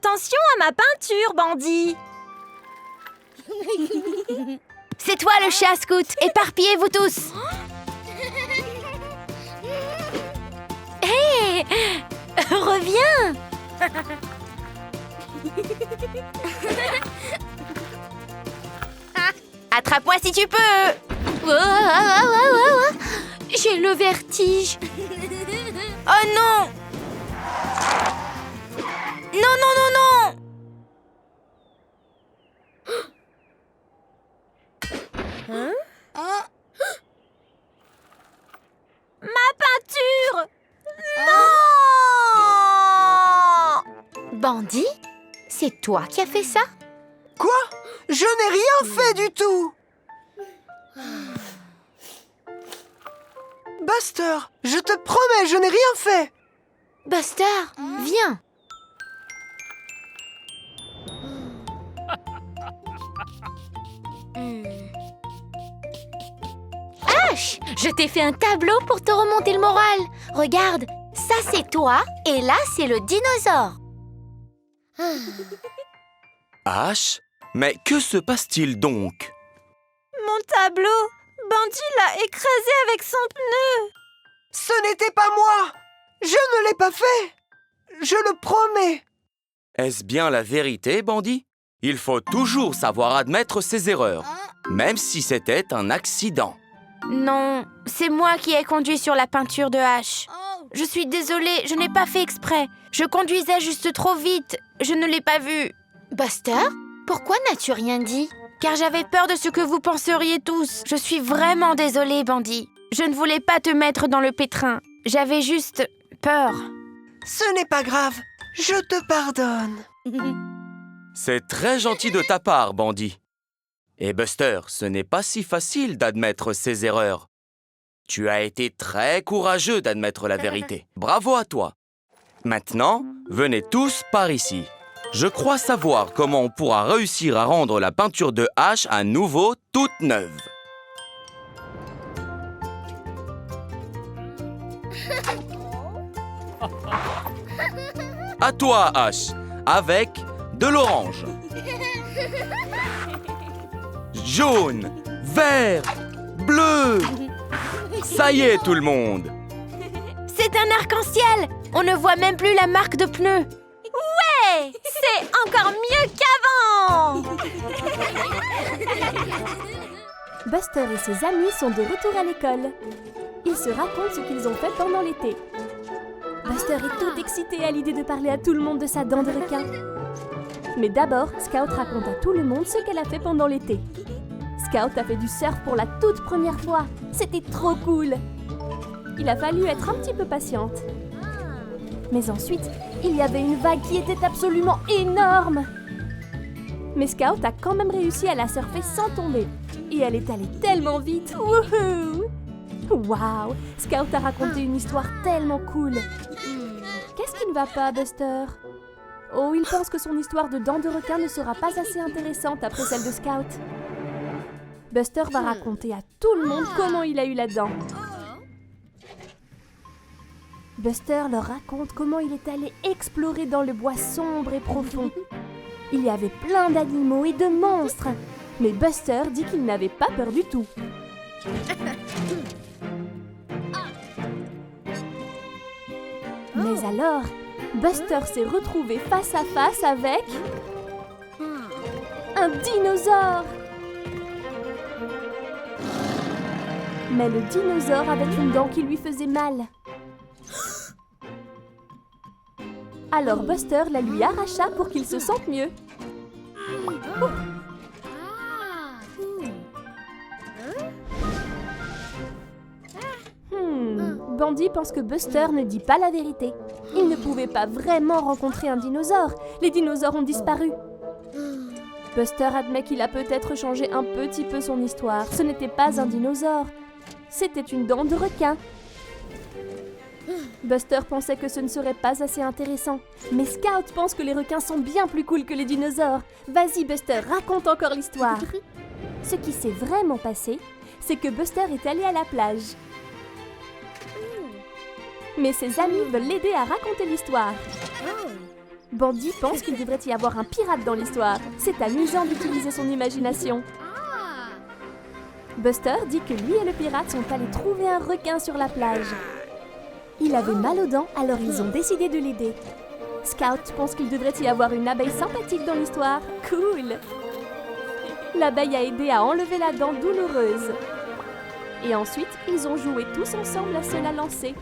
attention à ma peinture, Bandit. C'est toi le chat scout. Éparpillez-vous tous. Hé, reviens. Attrape-moi si tu peux. J'ai le vertige. Oh non. Non, non, non, non. Ma peinture. Non. Bandit, c'est toi qui as fait ça? Quoi? Je n'ai rien fait du tout! Buster, je te promets, je n'ai rien fait! Buster, viens. Ash, je t'ai fait un tableau pour te remonter le moral. Regarde, ça c'est toi et là c'est le dinosaure. Ash, mais que se passe-t-il donc? Mon tableau, Bandit l'a écrasé avec son pneu. Ce n'était pas moi! Je ne l'ai pas fait! Je le promets! Est-ce bien la vérité, Bandit? Il faut toujours savoir admettre ses erreurs, même si c'était un accident. Non, c'est moi qui ai conduit sur la peinture de Ash. Je suis désolée, je n'ai pas fait exprès. Je conduisais juste trop vite, je ne l'ai pas vu. Buster, pourquoi n'as-tu rien dit? Car j'avais peur de ce que vous penseriez tous. Je suis vraiment désolée, Bandit. Je ne voulais pas te mettre dans le pétrin. J'avais juste peur. Ce n'est pas grave, je te pardonne. C'est très gentil de ta part, Bandit. Et Buster, ce n'est pas si facile d'admettre ses erreurs. Tu as été très courageux d'admettre la vérité. Bravo à toi. Maintenant, venez tous par ici. Je crois savoir comment on pourra réussir à rendre la peinture de Ash à nouveau toute neuve. À toi, Ash, avec de l'orange. Jaune, vert, bleu. Ça y est, tout le monde. C'est un arc-en-ciel! On ne voit même plus la marque de pneu. Ouais, c'est encore mieux qu'avant. Buster et ses amis sont de retour à l'école. Ils se racontent ce qu'ils ont fait pendant l'été. Buster est tout excité à l'idée de parler à tout le monde de sa dent de requin. Mais d'abord, Scout raconte à tout le monde ce qu'elle a fait pendant l'été. Scout a fait du surf pour la toute première fois. C'était trop cool. Il a fallu être un petit peu patiente. Mais ensuite, il y avait une vague qui était absolument énorme. Mais Scout a quand même réussi à la surfer sans tomber. Et elle est allée tellement vite. Wouhou! Waouh! Scout a raconté une histoire tellement cool. Qu'est-ce qui ne va pas, Buster? Oh, il pense que son histoire de dents de requin ne sera pas assez intéressante après celle de Scout. Buster va raconter à tout le monde comment il a eu la dent. Buster leur raconte comment il est allé explorer dans le bois sombre et profond. Il y avait plein d'animaux et de monstres, mais Buster dit qu'il n'avait pas peur du tout. Mais alors, Buster s'est retrouvé face à face avec un dinosaure. Mais le dinosaure avait une dent qui lui faisait mal. Alors Buster la lui arracha pour qu'il se sente mieux. Bandit pense que Buster ne dit pas la vérité. Il ne pouvait pas vraiment rencontrer un dinosaure. Les dinosaures ont disparu. Buster admet qu'il a peut-être changé un petit peu son histoire. Ce n'était pas un dinosaure. C'était une dent de requin. Buster pensait que ce ne serait pas assez intéressant. Mais Scout pense que les requins sont bien plus cool que les dinosaures. Vas-y Buster, raconte encore l'histoire. Ce qui s'est vraiment passé, c'est que Buster est allé à la plage. Mais ses amis veulent l'aider à raconter l'histoire. Bandy pense qu'il devrait y avoir un pirate dans l'histoire. C'est amusant d'utiliser son imagination. Buster dit que lui et le pirate sont allés trouver un requin sur la plage. Il avait mal aux dents, alors ils ont décidé de l'aider. Scout pense qu'il devrait y avoir une abeille sympathique dans l'histoire. Cool! L'abeille a aidé à enlever la dent douloureuse. Et ensuite, ils ont joué tous ensemble à seul à lancer.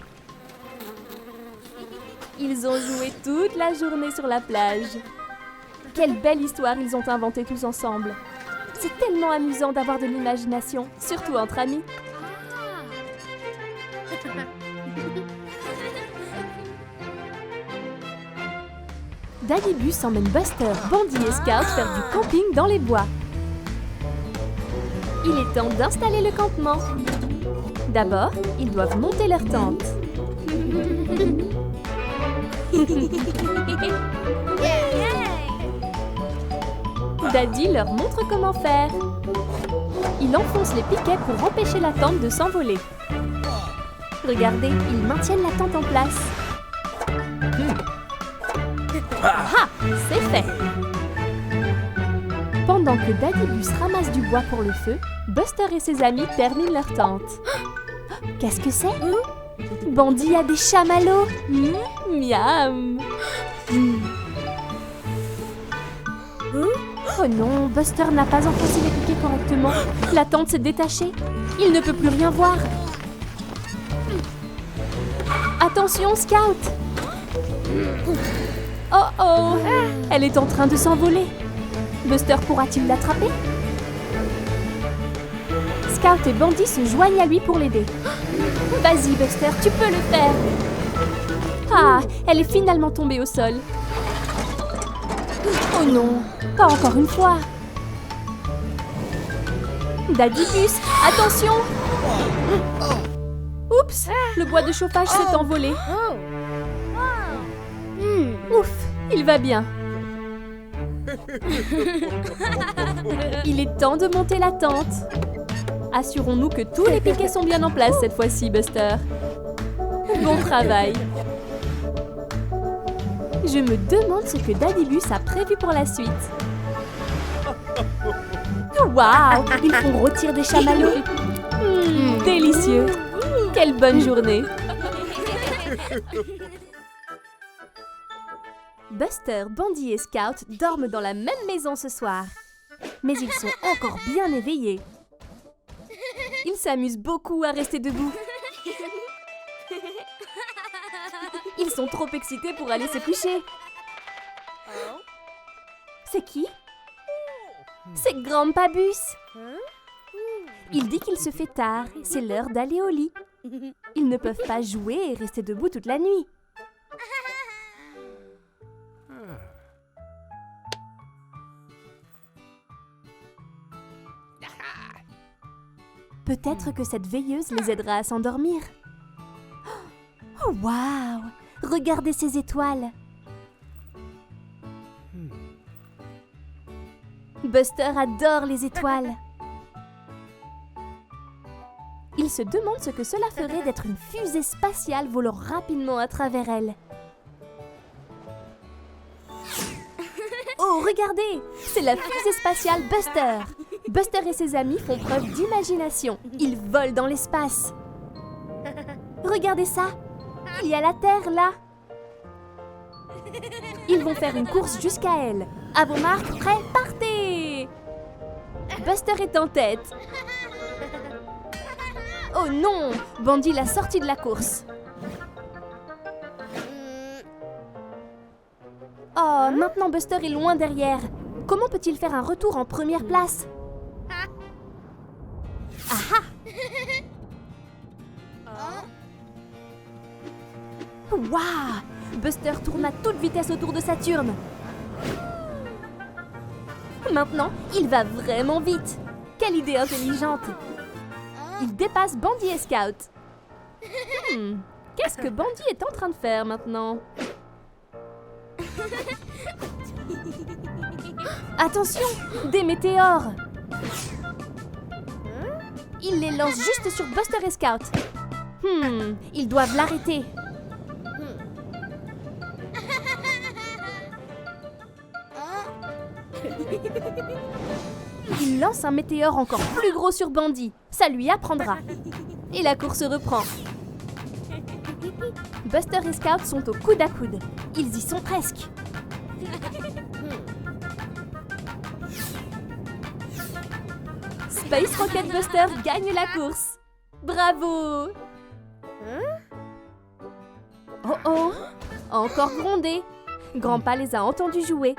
Ils ont joué toute la journée sur la plage. Quelle belle histoire ils ont inventée tous ensemble. C'est tellement amusant d'avoir de l'imagination, surtout entre amis. Daddy Bus emmène Buster, Bandy et Scout faire du camping dans les bois. Il est temps d'installer le campement. D'abord, ils doivent monter leur tente. Daddy leur montre comment faire. Il enfonce les piquets pour empêcher la tente de s'envoler. Regardez, ils maintiennent la tente en place. Ah, c'est fait. Pendant que Daddy Bus ramasse du bois pour le feu, Buster et ses amis terminent leur tente. Qu'est-ce que c'est? Bandy a des chamallows. Miam. Oh non, Buster n'a pas enfoncé les piquets correctement. La tente s'est détachée. Il ne peut plus rien voir. Attention, Scout! Oh oh! Elle est en train de s'envoler. Buster pourra-t-il l'attraper? Scout et Bandy se joignent à lui pour l'aider. Vas-y, Buster, tu peux le faire! Ah, elle est finalement tombée au sol. Oh non, pas encore une fois. Daddy Bus, attention! Oups, le bois de chauffage s'est envolé. Ouf, il va bien. Il est temps de monter la tente. Assurons-nous que tous les piquets sont bien en place cette fois-ci, Buster. Bon travail. Je me demande ce que Daddy Bus a prévu pour la suite. Waouh, ils font rôtir des chamallows. Délicieux. Quelle bonne journée. Buster, Bandy et Scout dorment dans la même maison ce soir. Mais ils sont encore bien éveillés. Ils s'amusent beaucoup à rester debout. Ils sont trop excités pour aller se coucher. C'est qui? C'est Grandpa Bus. Il dit qu'il se fait tard, c'est l'heure d'aller au lit. Ils ne peuvent pas jouer et rester debout toute la nuit. Peut-être que cette veilleuse les aidera à s'endormir. Oh, waouh! Regardez ces étoiles! Buster adore les étoiles. Il se demande ce que cela ferait d'être une fusée spatiale volant rapidement à travers elle. Oh, regardez! C'est la fusée spatiale Buster! Buster et ses amis font preuve d'imagination. Ils volent dans l'espace. Regardez ça! Il y a la Terre, là! Ils vont faire une course jusqu'à elle. À vos marques, prêts, partez! Buster est en tête. Oh non! Bandy l'a sorti de la course. Oh, maintenant Buster est loin derrière. Comment peut-il faire un retour en première place? Ah ah! Waouh! Buster tourne à toute vitesse autour de Saturne. Maintenant, il va vraiment vite. Quelle idée intelligente! Il dépasse Bandy et Scout. Qu'est-ce que Bandy est en train de faire maintenant? Attention! Des météores! Il les lance juste sur Buster et Scout. Ils doivent l'arrêter. Il lance un météore encore plus gros sur Bandy. Ça lui apprendra. Et la course reprend. Buster et Scout sont au coude à coude. Ils y sont presque. Space Rocket Buster gagne la course. Bravo! Oh oh! Encore grondé. Grandpa les a entendus jouer.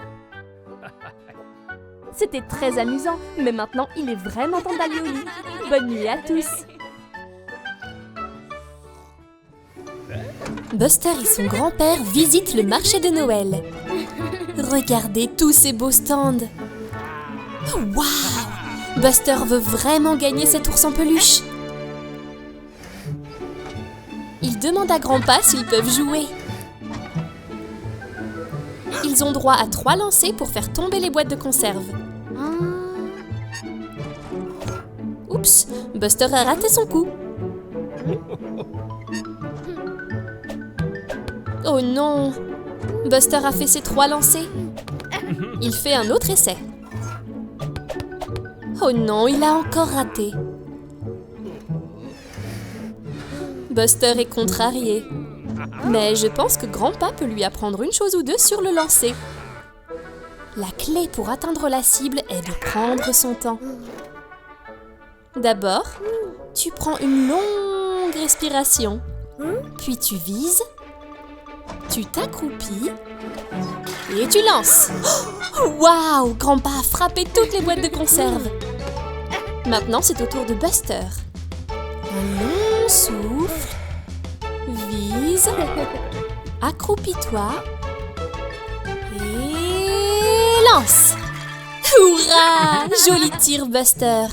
C'était très amusant, mais maintenant il est vraiment temps d'aller au lit. Bonne nuit à tous! Buster et son grand-père visitent le marché de Noël. Regardez tous ces beaux stands. Waouh! Buster veut vraiment gagner cet ours en peluche. Il demande à grand-pa s'ils peuvent jouer. Ils ont droit à 3 lancers pour faire tomber les boîtes de conserve. Oups, Buster a raté son coup. Oh non! Buster a fait ses 3 lancers. Il fait un autre essai. Oh non, il a encore raté. Buster est contrarié. Mais je pense que grand-pa peut lui apprendre une chose ou deux sur le lancer. La clé pour atteindre la cible est de prendre son temps. D'abord, tu prends une longue respiration. Puis tu vises. Tu t'accroupis. Et tu lances. Waouh! Grand-pa a frappé toutes les boîtes de conserve. Maintenant, c'est au tour de Buster. Un long souffle. Vise. Accroupis-toi. Et lance. Hurrah! Joli tir, Buster.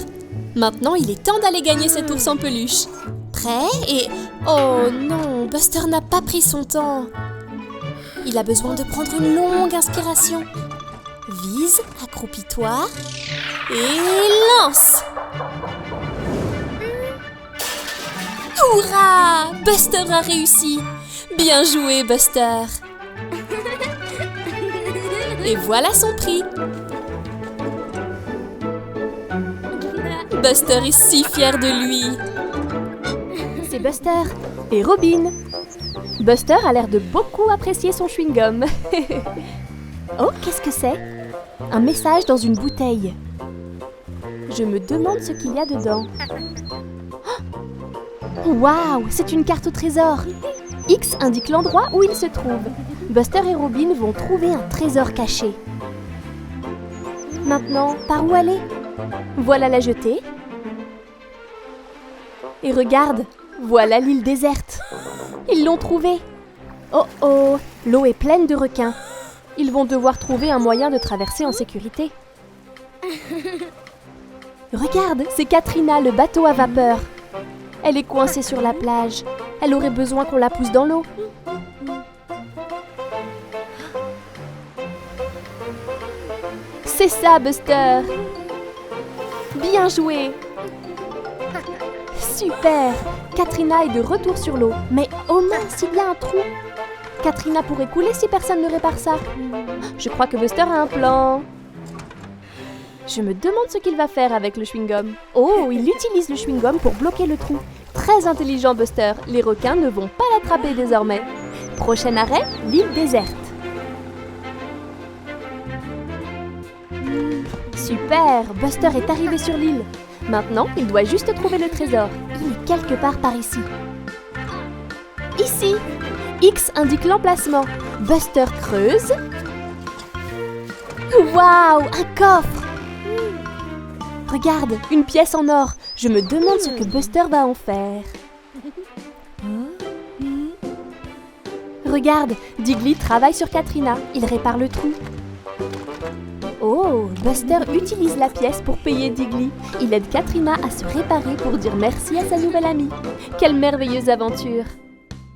Maintenant, il est temps d'aller gagner cet ours en peluche. Prêt et... Oh non, Buster n'a pas pris son temps. Il a besoin de prendre une longue inspiration. Vise, accroupis-toi et lance. Hurrah! Buster a réussi. Bien joué, Buster. Et voilà son prix. Buster est si fier de lui. C'est Buster et Robin. Buster a l'air de beaucoup apprécier son chewing-gum. Oh, qu'est-ce que c'est? Un message dans une bouteille. Je me demande ce qu'il y a dedans. Waouh, c'est une carte au trésor. X indique l'endroit où il se trouve. Buster et Robin vont trouver un trésor caché. Maintenant, par où aller? Voilà la jetée. Et regarde, voilà l'île déserte. Ils l'ont trouvée. Oh oh, l'eau est pleine de requins. Ils vont devoir trouver un moyen de traverser en sécurité. Regarde, c'est Katrina, le bateau à vapeur. Elle est coincée sur la plage. Elle aurait besoin qu'on la pousse dans l'eau. C'est ça, Buster. Bien joué. Super. Katrina est de retour sur l'eau. Mais oh mince, il y a un trou. Katrina pourrait couler si personne ne répare ça. Je crois que Buster a un plan. Je me demande ce qu'il va faire avec le chewing-gum. Oh, il utilise le chewing-gum pour bloquer le trou. Très intelligent, Buster. Les requins ne vont pas l'attraper désormais. Prochain arrêt, l'île déserte. Super, Buster est arrivé sur l'île. Maintenant, il doit juste trouver le trésor. Il est quelque part par ici. Ici. X indique l'emplacement. Buster creuse. Waouh, un coffre. Regarde, une pièce en or. Je me demande ce que Buster va en faire. Regarde, Diggly travaille sur Katrina. Il répare le trou. Oh, Buster utilise la pièce pour payer Diggly. Il aide Katrina à se réparer pour dire merci à sa nouvelle amie. Quelle merveilleuse aventure!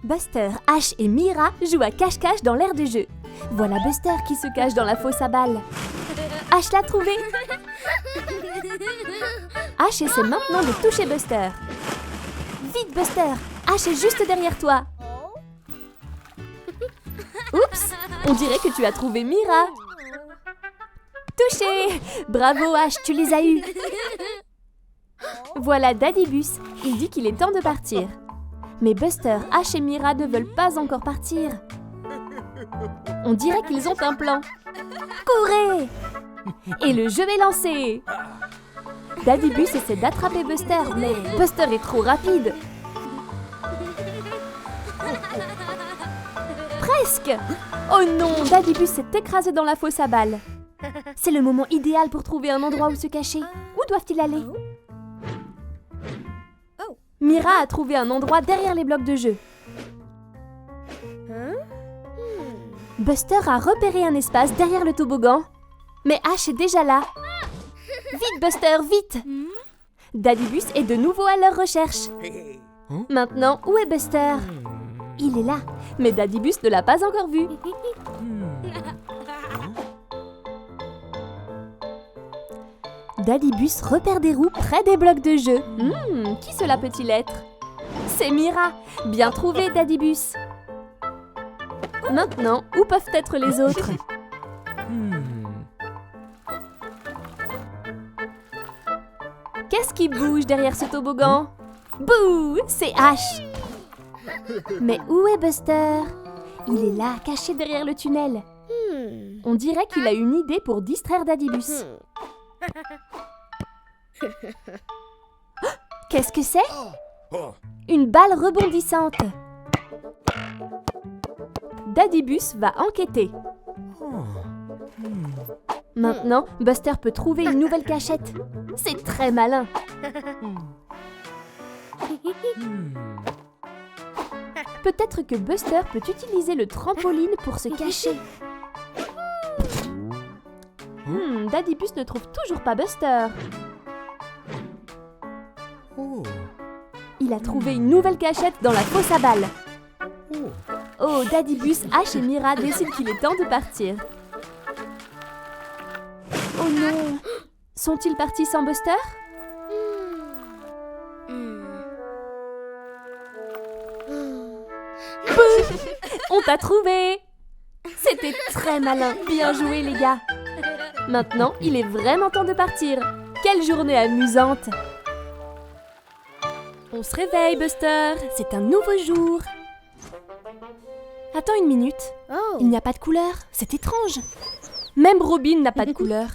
Buster, Ash et Mira jouent à cache-cache dans l'aire de jeu. Voilà Buster qui se cache dans la fosse à balles. Ash l'a trouvé! Ash essaie maintenant de toucher Buster. Vite Buster! Ash est juste derrière toi. Oups! On dirait que tu as trouvé Mira. Touché! Bravo Ash, tu les as eus. Voilà Daddy Bus. Il dit qu'il est temps de partir. Mais Buster, Ash et Mira ne veulent pas encore partir. On dirait qu'ils ont un plan. Courez! Et le jeu est lancé. Daddy Bus essaie d'attraper Buster, mais Buster est trop rapide. Presque! Oh non, Daddy Bus s'est écrasé dans la fosse à balles. C'est le moment idéal pour trouver un endroit où se cacher. Où doivent-ils aller? Mira a trouvé un endroit derrière les blocs de jeu. Buster a repéré un espace derrière le toboggan. Mais Ash est déjà là. Vite Buster, vite! Daddy Bus est de nouveau à leur recherche. Maintenant, où est Buster? Il est là, mais Daddy Bus ne l'a pas encore vu. Daddy Bus repère des roues près des blocs de jeu. Qui cela peut-il être? C'est Mira. Bien trouvé, Daddy Bus. Maintenant, où peuvent être les autres? Qu'est-ce qui bouge derrière ce toboggan? Bouh! C'est Ash. Mais où est Buster? Il est là, caché derrière le tunnel. On dirait qu'il a une idée pour distraire Daddy Bus. Qu'est-ce que c'est? Une balle rebondissante. Daddy Bus va enquêter. Maintenant, Buster peut trouver une nouvelle cachette. C'est très malin. Peut-être que Buster peut utiliser le trampoline pour se cacher. Daddy Bus ne trouve toujours pas Buster. Il a trouvé une nouvelle cachette dans la fosse à balles. Oh, Daddy Bus, Ash et Mira décident qu'il est temps de partir. Oh non! Sont-ils partis sans Buster? On t'a trouvé! C'était très malin, bien joué les gars! Maintenant, il est vraiment temps de partir! Quelle journée amusante! On se réveille, Buster! C'est un nouveau jour! Attends une minute! Il n'y a pas de couleur, c'est étrange! Même Robin n'a pas de couleur!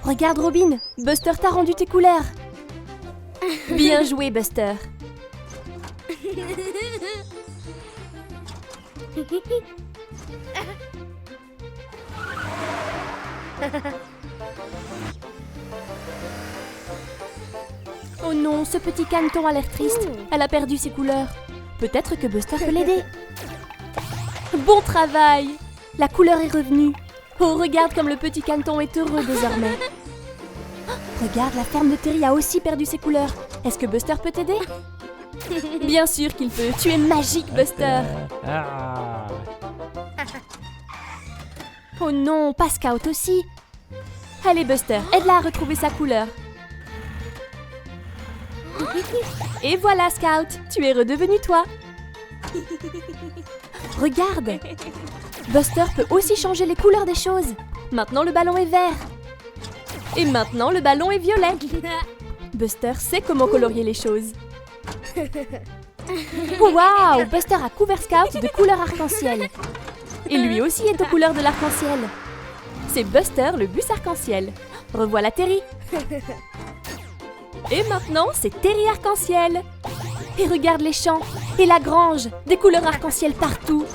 Regarde Robin! Buster t'a rendu tes couleurs! Bien joué, Buster! Oh non, ce petit caneton a l'air triste. Elle a perdu ses couleurs. Peut-être que Buster peut l'aider. Bon travail! La couleur est revenue. Oh, regarde comme le petit caneton est heureux désormais. Regarde, la ferme de Terry a aussi perdu ses couleurs. Est-ce que Buster peut t'aider? Bien sûr qu'il peut. Tu es magique, Buster. Oh non, pas Scout aussi. Allez, Buster, aide-la à retrouver sa couleur. Et voilà, Scout, tu es redevenu toi. Regarde, Buster peut aussi changer les couleurs des choses. Maintenant, le ballon est vert. Et maintenant, le ballon est violet. Buster sait comment colorier les choses. Waouh, Buster a couvert Scout de couleur arc-en-ciel. Et lui aussi est aux couleurs de l'arc-en-ciel. C'est Buster, le bus arc-en-ciel. Revoilà Terry. Et maintenant, c'est Terry arc-en-ciel. Et regarde les champs et la grange, des couleurs arc-en-ciel partout.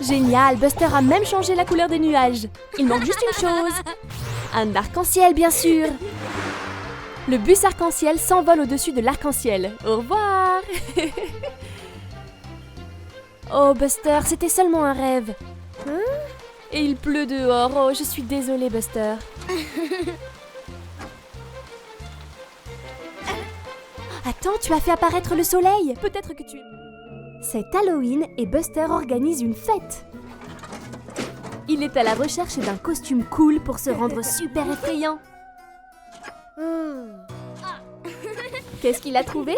Génial, Buster a même changé la couleur des nuages. Il manque juste une chose. Un arc-en-ciel, bien sûr. Le bus arc-en-ciel s'envole au-dessus de l'arc-en-ciel. Au revoir. Oh, Buster, c'était seulement un rêve. Et il pleut dehors. Oh, je suis désolée, Buster. Attends, tu as fait apparaître le soleil. Peut-être que tu... C'est Halloween et Buster organise une fête. Il est à la recherche d'un costume cool pour se rendre super effrayant. Qu'est-ce qu'il a trouvé?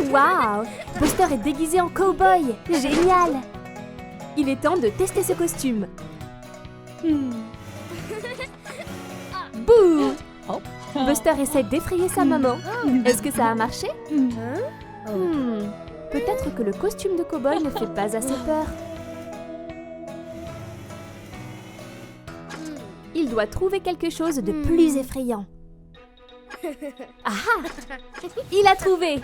Waouh! Buster est déguisé en cow-boy. Génial! Il est temps de tester ce costume. Bouh! Buster essaie d'effrayer sa maman. Est-ce que ça a marché? Peut-être que le costume de cow-boy ne fait pas assez peur. Il doit trouver quelque chose de plus effrayant. Ah! Il a trouvé!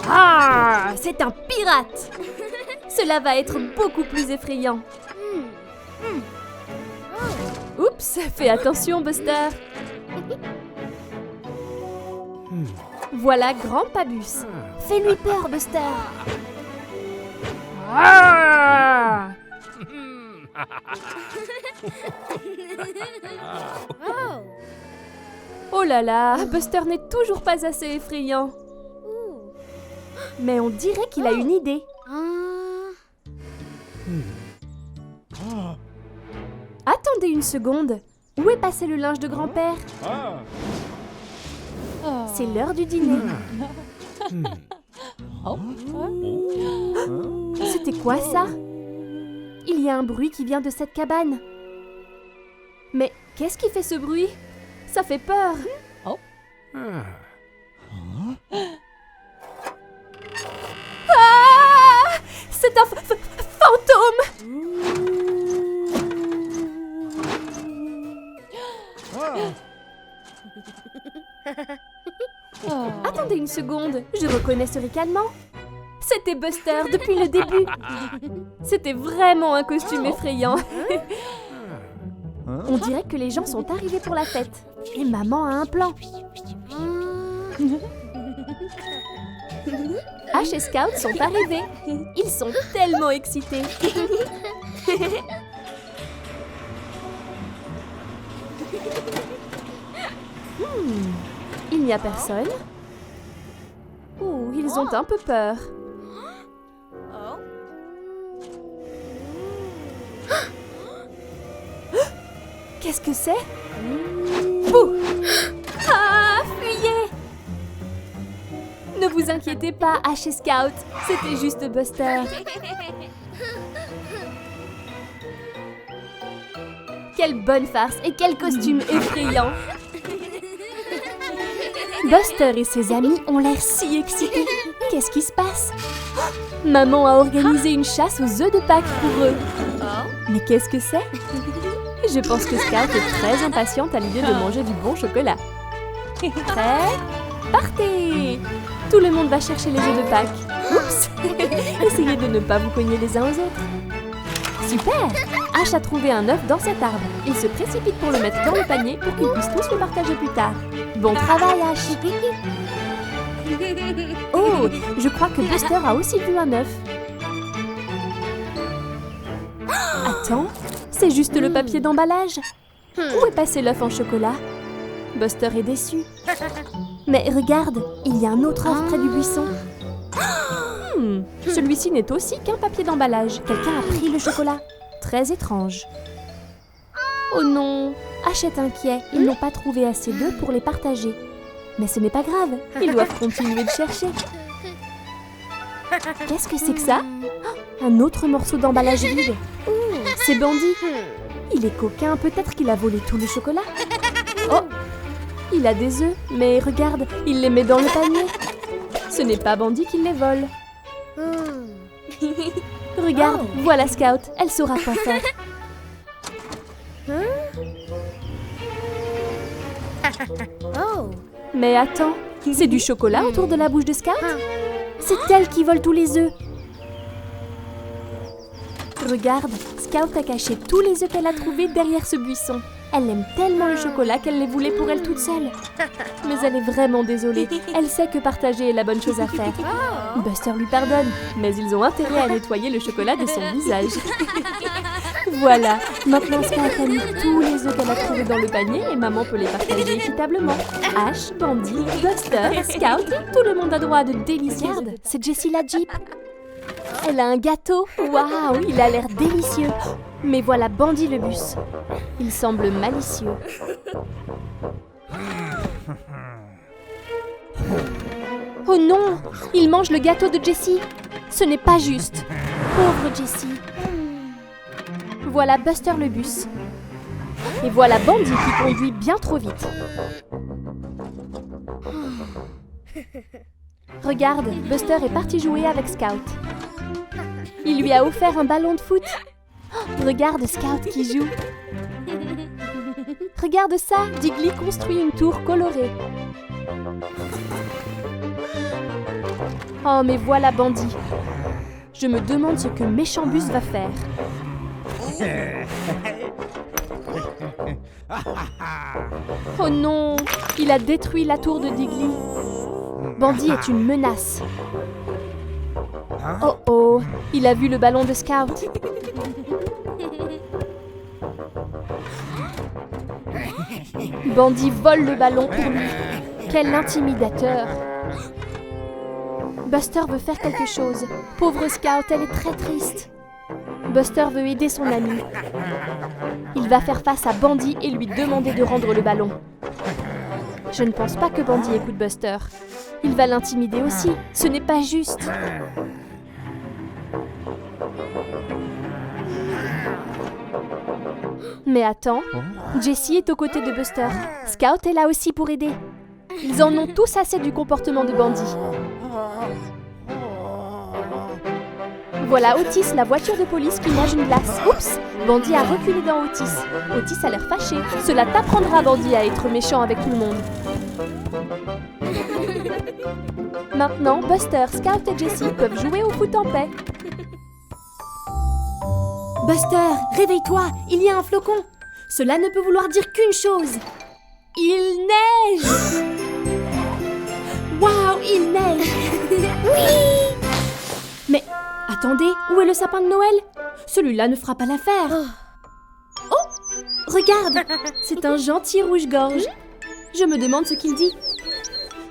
Ah! C'est un pirate! Cela va être beaucoup plus effrayant. Oups! Fais attention, Buster! Voilà Grand Pabus. Fais-lui peur, Buster! Ah! Oh là là, Buster n'est toujours pas assez effrayant. Mais on dirait qu'il a une idée. Attendez une seconde. Où est passé le linge de grand-père? C'est l'heure du dîner. C'était quoi ça? Il y a un bruit qui vient de cette cabane. Mais qu'est-ce qui fait ce bruit? Ça fait peur. Ah! C'est un fantôme! Attendez une seconde, je reconnais ce ricanement. C'était Buster depuis le début. C'était vraiment un costume effrayant. On dirait que les gens sont arrivés pour la fête. Et maman a un plan. Ash et Scout sont arrivés. Ils sont tellement excités. Il n'y a personne. Oh, ils ont un peu peur. Qu'est-ce que c'est? Bouh! Ah, fuyez! Ne vous inquiétez pas, Ash et Scout. C'était juste Buster. Quelle bonne farce et quel costume effrayant! Buster et ses amis ont l'air si excités. Qu'est-ce qui se passe? Maman a organisé une chasse aux œufs de Pâques pour eux. Mais qu'est-ce que c'est? Je pense que Scout est très impatiente à l'idée de manger du bon chocolat. Prêt? Partez! Tout le monde va chercher les œufs de Pâques. Oups! Essayez de ne pas vous cogner les uns aux autres. Super! Ash a trouvé un œuf dans cet arbre. Il se précipite pour le mettre dans le panier pour qu'ils puissent tous le partager plus tard. Bon travail, Ash! Oh! Je crois que Buster a aussi vu un œuf. Attends, c'est juste le papier d'emballage. Où est passé l'œuf en chocolat? Buster est déçu. Mais regarde, il y a un autre œuf près du buisson. Celui-ci n'est aussi qu'un papier d'emballage. Quelqu'un a pris le chocolat. Très étrange. Oh non, Ash est inquiet. Ils n'ont pas trouvé assez d'œufs pour les partager. Mais ce n'est pas grave, ils doivent continuer de chercher. Qu'est-ce que c'est que ça? Un autre morceau d'emballage vide. C'est Bandy. Il est coquin, peut-être qu'il a volé tout le chocolat. Oh, il a des œufs, mais regarde, il les met dans le panier. Ce n'est pas Bandy qui les vole. Regarde, voilà Scout, elle saura quoi faire. Mais attends, c'est du chocolat autour de la bouche de Scout? C'est elle qui vole tous les œufs. Regarde, Scout a caché tous les œufs qu'elle a trouvés derrière ce buisson. Elle aime tellement le chocolat qu'elle les voulait pour elle toute seule. Mais elle est vraiment désolée. Elle sait que partager est la bonne chose à faire. Buster lui pardonne, mais ils ont intérêt à nettoyer le chocolat de son visage. Voilà, maintenant Scout a mis tous les œufs qu'elle a trouvés dans le panier et maman peut les partager équitablement. Ash, Bandy, Buster, Scout, tout le monde a droit à de délicieuses. Regarde, c'est Jessie la Jeep. Elle a un gâteau. Waouh, il a l'air délicieux. Mais voilà Bandy le bus. Il semble malicieux. Oh non, il mange le gâteau de Jessie. Ce n'est pas juste. Pauvre Jessie. Voilà Buster le bus. Et voilà Bandy qui conduit bien trop vite. Regarde, Buster est parti jouer avec Scout. Il lui a offert un ballon de foot. Oh, regarde Scout qui joue. Regarde ça, Diggly construit une tour colorée. Oh, mais voilà Bandy. Je me demande ce que Méchant Bus va faire. Oh non, il a détruit la tour de Diggly. Bandy est une menace. Oh oh, il a vu le ballon de Scout. Bandy vole le ballon pour lui. Quel intimidateur. Buster veut faire quelque chose. Pauvre Scout, elle est très triste. Buster veut aider son ami. Il va faire face à Bandy et lui demander de rendre le ballon. Je ne pense pas que Bandy écoute Buster. Il va l'intimider aussi. Ce n'est pas juste. Mais attends, Jessie est aux côtés de Buster. Scout est là aussi pour aider. Ils en ont tous assez du comportement de Bandy. Voilà Otis, la voiture de police qui mange une glace. Oups, Bandy a reculé dans Otis. Otis a l'air fâché. Cela t'apprendra, Bandy, à être méchant avec tout le monde. Maintenant, Buster, Scout et Jessie peuvent jouer au foot en paix. Buster, réveille-toi, il y a un flocon. Cela ne peut vouloir dire qu'une chose. Il neige. Waouh, il neige. Oui. Mais attendez, où est le sapin de Noël? Celui-là ne fera pas l'affaire. Oh, regarde, c'est un gentil rouge-gorge. Je me demande ce qu'il dit.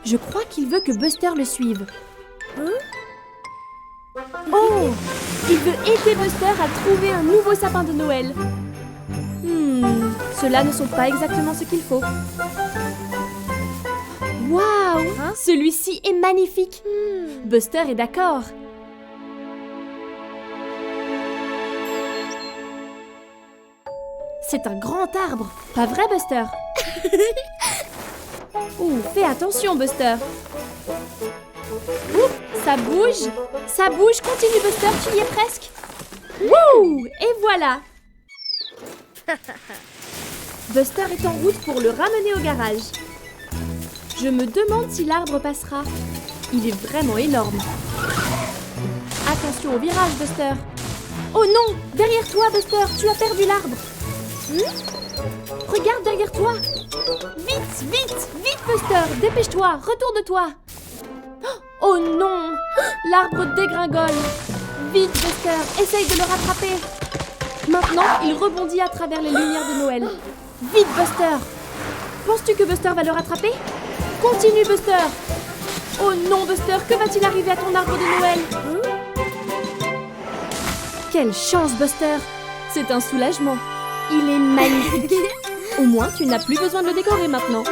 Je crois qu'il veut que Buster le suive. Oh, il veut aider Buster à trouver un nouveau sapin de Noël. Ceux-là ne sont pas exactement ce qu'il faut. Waouh, celui-ci est magnifique. Buster est d'accord. C'est un grand arbre, pas vrai Buster? Ouh, fais attention Buster. Ouh, ça bouge. Ça bouge, continue Buster, tu y es presque. Wouh, et voilà. Buster est en route pour le ramener au garage. Je me demande si l'arbre passera. Il est vraiment énorme. Attention au virage Buster. Oh non, derrière toi Buster, tu as perdu l'arbre. Regarde derrière toi. Vite, vite, vite Buster, dépêche-toi, retourne-toi. Oh non, l'arbre dégringole. Vite Buster, essaye de le rattraper. Maintenant, il rebondit à travers les lumières de Noël. Vite Buster. Penses-tu que Buster va le rattraper? Continue Buster. Oh non Buster, que va-t-il arriver à ton arbre de Noël? Quelle chance Buster. C'est un soulagement. Il est magnifique. Au moins, tu n'as plus besoin de le décorer maintenant.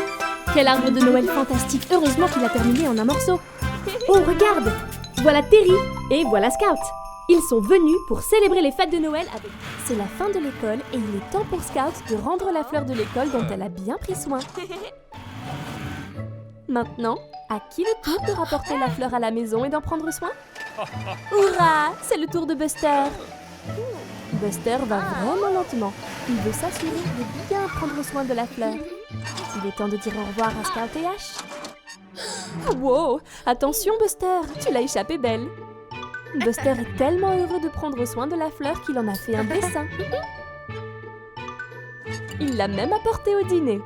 Quel arbre de Noël fantastique. Heureusement qu'il a terminé en un morceau. Oh, regarde. Voilà Terry et voilà Scout. Ils sont venus pour célébrer les fêtes de Noël avec... C'est la fin de l'école et il est temps pour Scout de rendre la fleur de l'école dont elle a bien pris soin. Maintenant, à qui le tour de rapporter la fleur à la maison et d'en prendre soin? Hurrah! C'est le tour de Buster. Buster va vraiment lentement. Il veut s'assurer de bien prendre soin de la fleur. Il est temps de dire au revoir à Scout et Ash. Wow! Attention Buster, tu l'as échappé belle. Buster est tellement heureux de prendre soin de la fleur qu'il en a fait un dessin. Il l'a même apporté au dîner.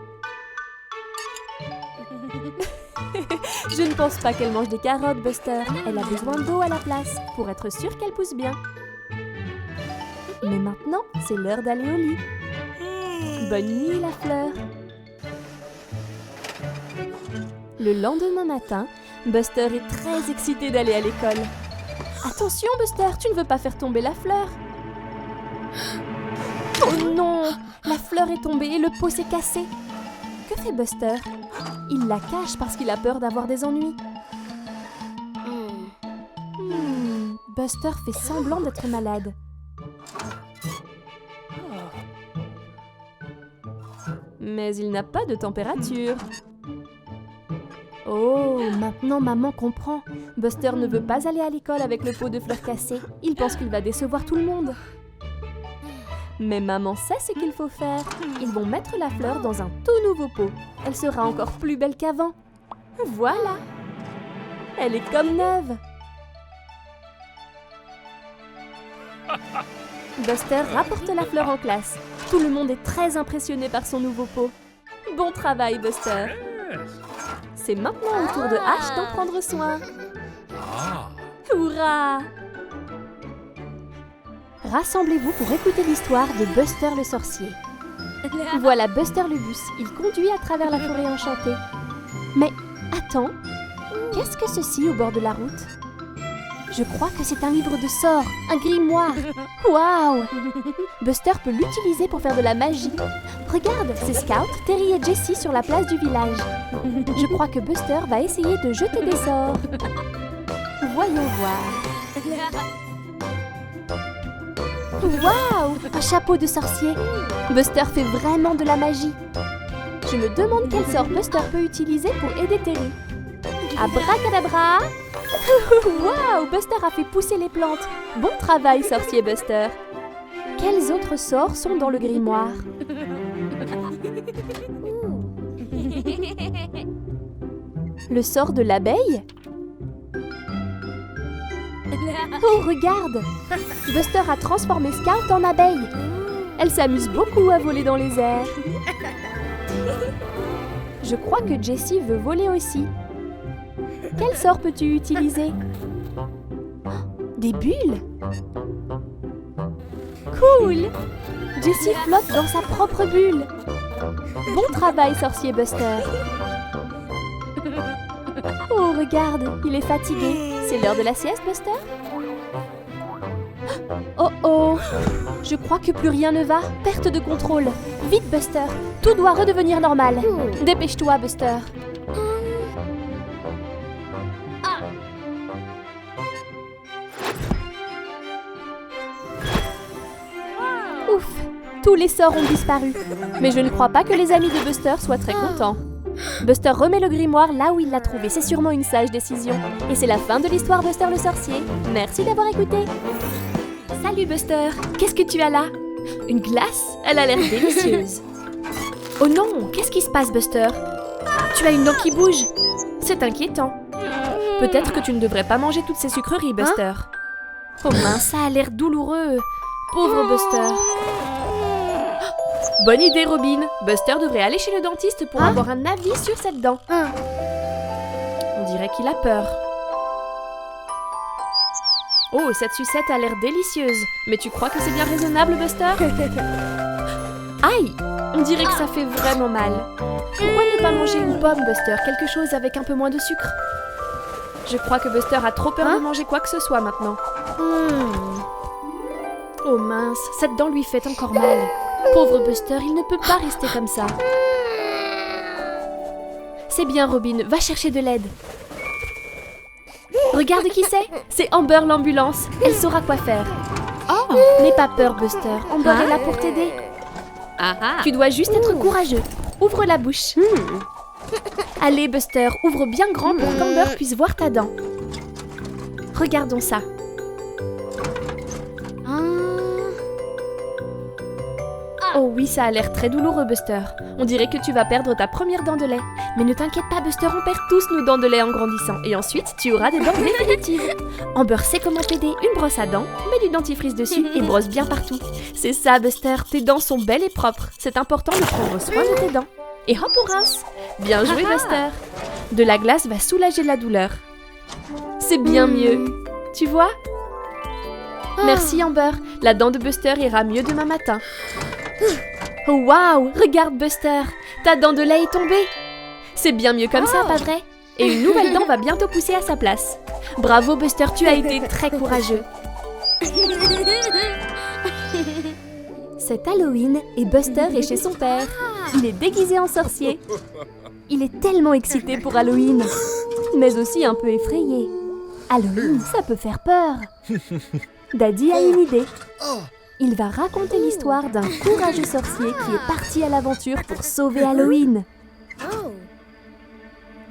Je ne pense pas qu'elle mange des carottes, Buster. Elle a besoin d'eau à la place pour être sûre qu'elle pousse bien. Mais maintenant, c'est l'heure d'aller au lit. Bonne nuit, la fleur. Le lendemain matin, Buster est très excité d'aller à l'école. Attention, Buster, tu ne veux pas faire tomber la fleur. Oh non, la fleur est tombée et le pot s'est cassé. Que fait Buster? Il la cache parce qu'il a peur d'avoir des ennuis. Buster fait semblant d'être malade. Mais il n'a pas de température. Oh, maintenant maman comprend. Buster ne veut pas aller à l'école avec le pot de fleurs cassé. Il pense qu'il va décevoir tout le monde. Mais maman sait ce qu'il faut faire. Ils vont mettre la fleur dans un tout nouveau pot. Elle sera encore plus belle qu'avant. Voilà. Elle est comme neuve. Buster rapporte la fleur en classe. Tout le monde est très impressionné par son nouveau pot. Bon travail, Buster. C'est maintenant au tour de Ash d'en prendre soin. Hurrah! Rassemblez-vous pour écouter l'histoire de Buster le sorcier. Voilà Buster le bus. Il conduit à travers la forêt enchantée. Mais attends, qu'est-ce que ceci au bord de la route? Je crois que c'est un livre de sorts, un grimoire. Waouh! Buster peut l'utiliser pour faire de la magie. Regarde, c'est Scout, Terry et Jessie sur la place du village. Je crois que Buster va essayer de jeter des sorts. Voyons voir. Waouh! Un chapeau de sorcier. Buster fait vraiment de la magie. Je me demande quel sort Buster peut utiliser pour aider Terry. Abracadabra! Waouh! Buster a fait pousser les plantes. Bon travail, sorcier Buster. Quels autres sorts sont dans le grimoire? Le sort de l'abeille? Oh, regarde! Buster a transformé Scout en abeille. Elle s'amuse beaucoup à voler dans les airs. Je crois que Jessie veut voler aussi. Quel sort peux-tu utiliser? Des bulles? Cool! Jessie flotte dans sa propre bulle. Bon travail, sorcier Buster. Oh, regarde, il est fatigué. C'est l'heure de la sieste, Buster? Oh oh! Je crois que plus rien ne va. Perte de contrôle. Vite, Buster. Tout doit redevenir normal. Dépêche-toi, Buster. Ouf! Tous les sorts ont disparu. Mais je ne crois pas que les amis de Buster soient très contents. Buster remet le grimoire là où il l'a trouvé. C'est sûrement une sage décision. Et c'est la fin de l'histoire Buster le sorcier. Merci d'avoir écouté. Salut Buster. Qu'est-ce que tu as là? Une glace? Elle a l'air délicieuse. Oh non! Qu'est-ce qui se passe, Buster? Tu as une dent qui bouge. C'est inquiétant. Peut-être que tu ne devrais pas manger toutes ces sucreries, Buster. Oh mince, ça a l'air douloureux. Pauvre Buster. Bonne idée, Robin. Buster devrait aller chez le dentiste pour avoir un avis sur cette dent. On dirait qu'il a peur. Oh, cette sucette a l'air délicieuse. Mais tu crois que c'est bien raisonnable, Buster? Aïe! On dirait que ça fait vraiment mal. Pourquoi ne pas manger une pomme, Buster? Quelque chose avec un peu moins de sucre. Je crois que Buster a trop peur de manger quoi que ce soit maintenant. Oh mince, cette dent lui fait encore mal. Pauvre Buster, il ne peut pas rester comme ça. C'est bien, Robin, va chercher de l'aide. Regarde qui c'est Amber l'ambulance. Elle saura quoi faire. Oh, n'aie pas peur, Buster. Amber est là pour t'aider. Tu dois juste être courageux. Ouvre la bouche. Allez, Buster, ouvre bien grand pour qu'Amber puisse voir ta dent. Regardons ça. Oh oui, ça a l'air très douloureux, Buster. On dirait que tu vas perdre ta première dent de lait. Mais ne t'inquiète pas, Buster, on perd tous nos dents de lait en grandissant. Et ensuite, tu auras des dents définitives. Amber sait comment t'aider. Une brosse à dents, mets du dentifrice dessus et brosse bien partout. C'est ça, Buster, tes dents sont belles et propres. C'est important de prendre soin de tes dents. Et hop, on rince. Bien joué, Buster. De la glace va soulager la douleur. C'est bien mieux. Tu vois? Merci, Amber. La dent de Buster ira mieux demain matin. Oh waouh! Regarde, Buster! Ta dent de lait est tombée! C'est bien mieux comme ça, pas vrai? Et une nouvelle dent va bientôt pousser à sa place. Bravo, Buster, tu as été très courageux. C'est Halloween et Buster est chez son père. Il est déguisé en sorcier. Il est tellement excité pour Halloween, mais aussi un peu effrayé. Halloween, ça peut faire peur. Daddy a une idée. Il va raconter l'histoire d'un courageux sorcier qui est parti à l'aventure pour sauver Halloween.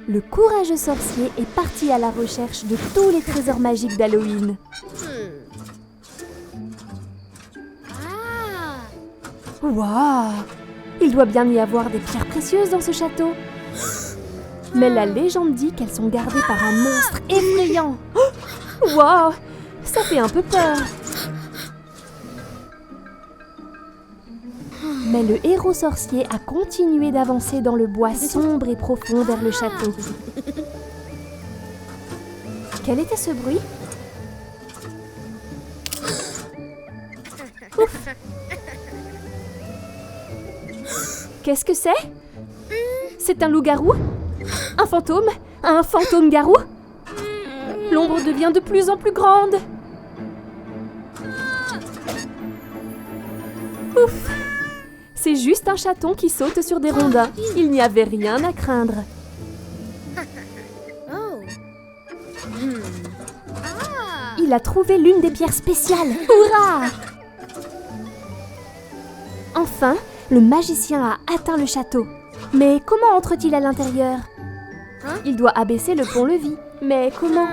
Le courageux sorcier est parti à la recherche de tous les trésors magiques d'Halloween. Waouh! Il doit bien y avoir des pierres précieuses dans ce château. Mais la légende dit qu'elles sont gardées par un monstre effrayant. Waouh! Ça fait un peu peur. Mais le héros sorcier a continué d'avancer dans le bois sombre et profond vers le château. Quel était ce bruit? Ouf! Qu'est-ce que c'est? C'est un loup-garou? Un fantôme? Un fantôme-garou? L'ombre devient de plus en plus grande. Ouf! C'est juste un chaton qui saute sur des rondins. Il n'y avait rien à craindre. Il a trouvé l'une des pierres spéciales. Hurrah! Enfin, le magicien a atteint le château. Mais comment entre-t-il à l'intérieur? Il doit abaisser le pont-levis. Mais comment?